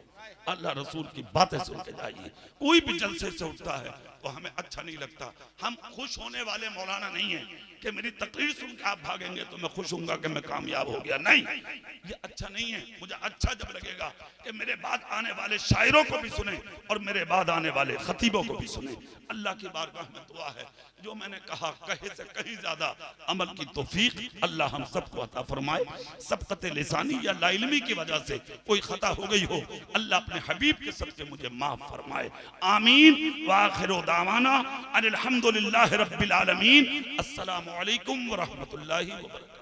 S1: अल्लाह रसूल की बातें सुन के जाइए। कोई भी जलसे से उठता है तो हमें अच्छा नहीं लगता। हम खुश होने वाले मौलाना नहीं है कि मेरी तकरीर सुन के आप भागेंगे तो मैं खुश हूंगा कि मैं कामयाब हो गया। नहीं, ये अच्छा नहीं है। मुझे अच्छा जब लगेगा कि मेरे बाद आने वाले शायरों को भी सुने और मेरे बाद आने वाले खतीबों को भी सुने। अल्लाह की बारगाह में दुआ है, जो मैंने कहा कहे से कहीं ज्यादा अमल की तौफीक अल्लाह हम सबको अता फरमाए। सबकत लिसानी या लाइल्मी की वजह से कोई खता हो गई हो, अल्लाह अपने हबीब के सदके मुझे माफ फरमाए। आमीन। व आखिरु दावाना अनिल हम्दुलिल्लाहि रब्बिल आलमीन। अस्सलामु अलैकुम व रहमतुल्लाहि व बरकातहू।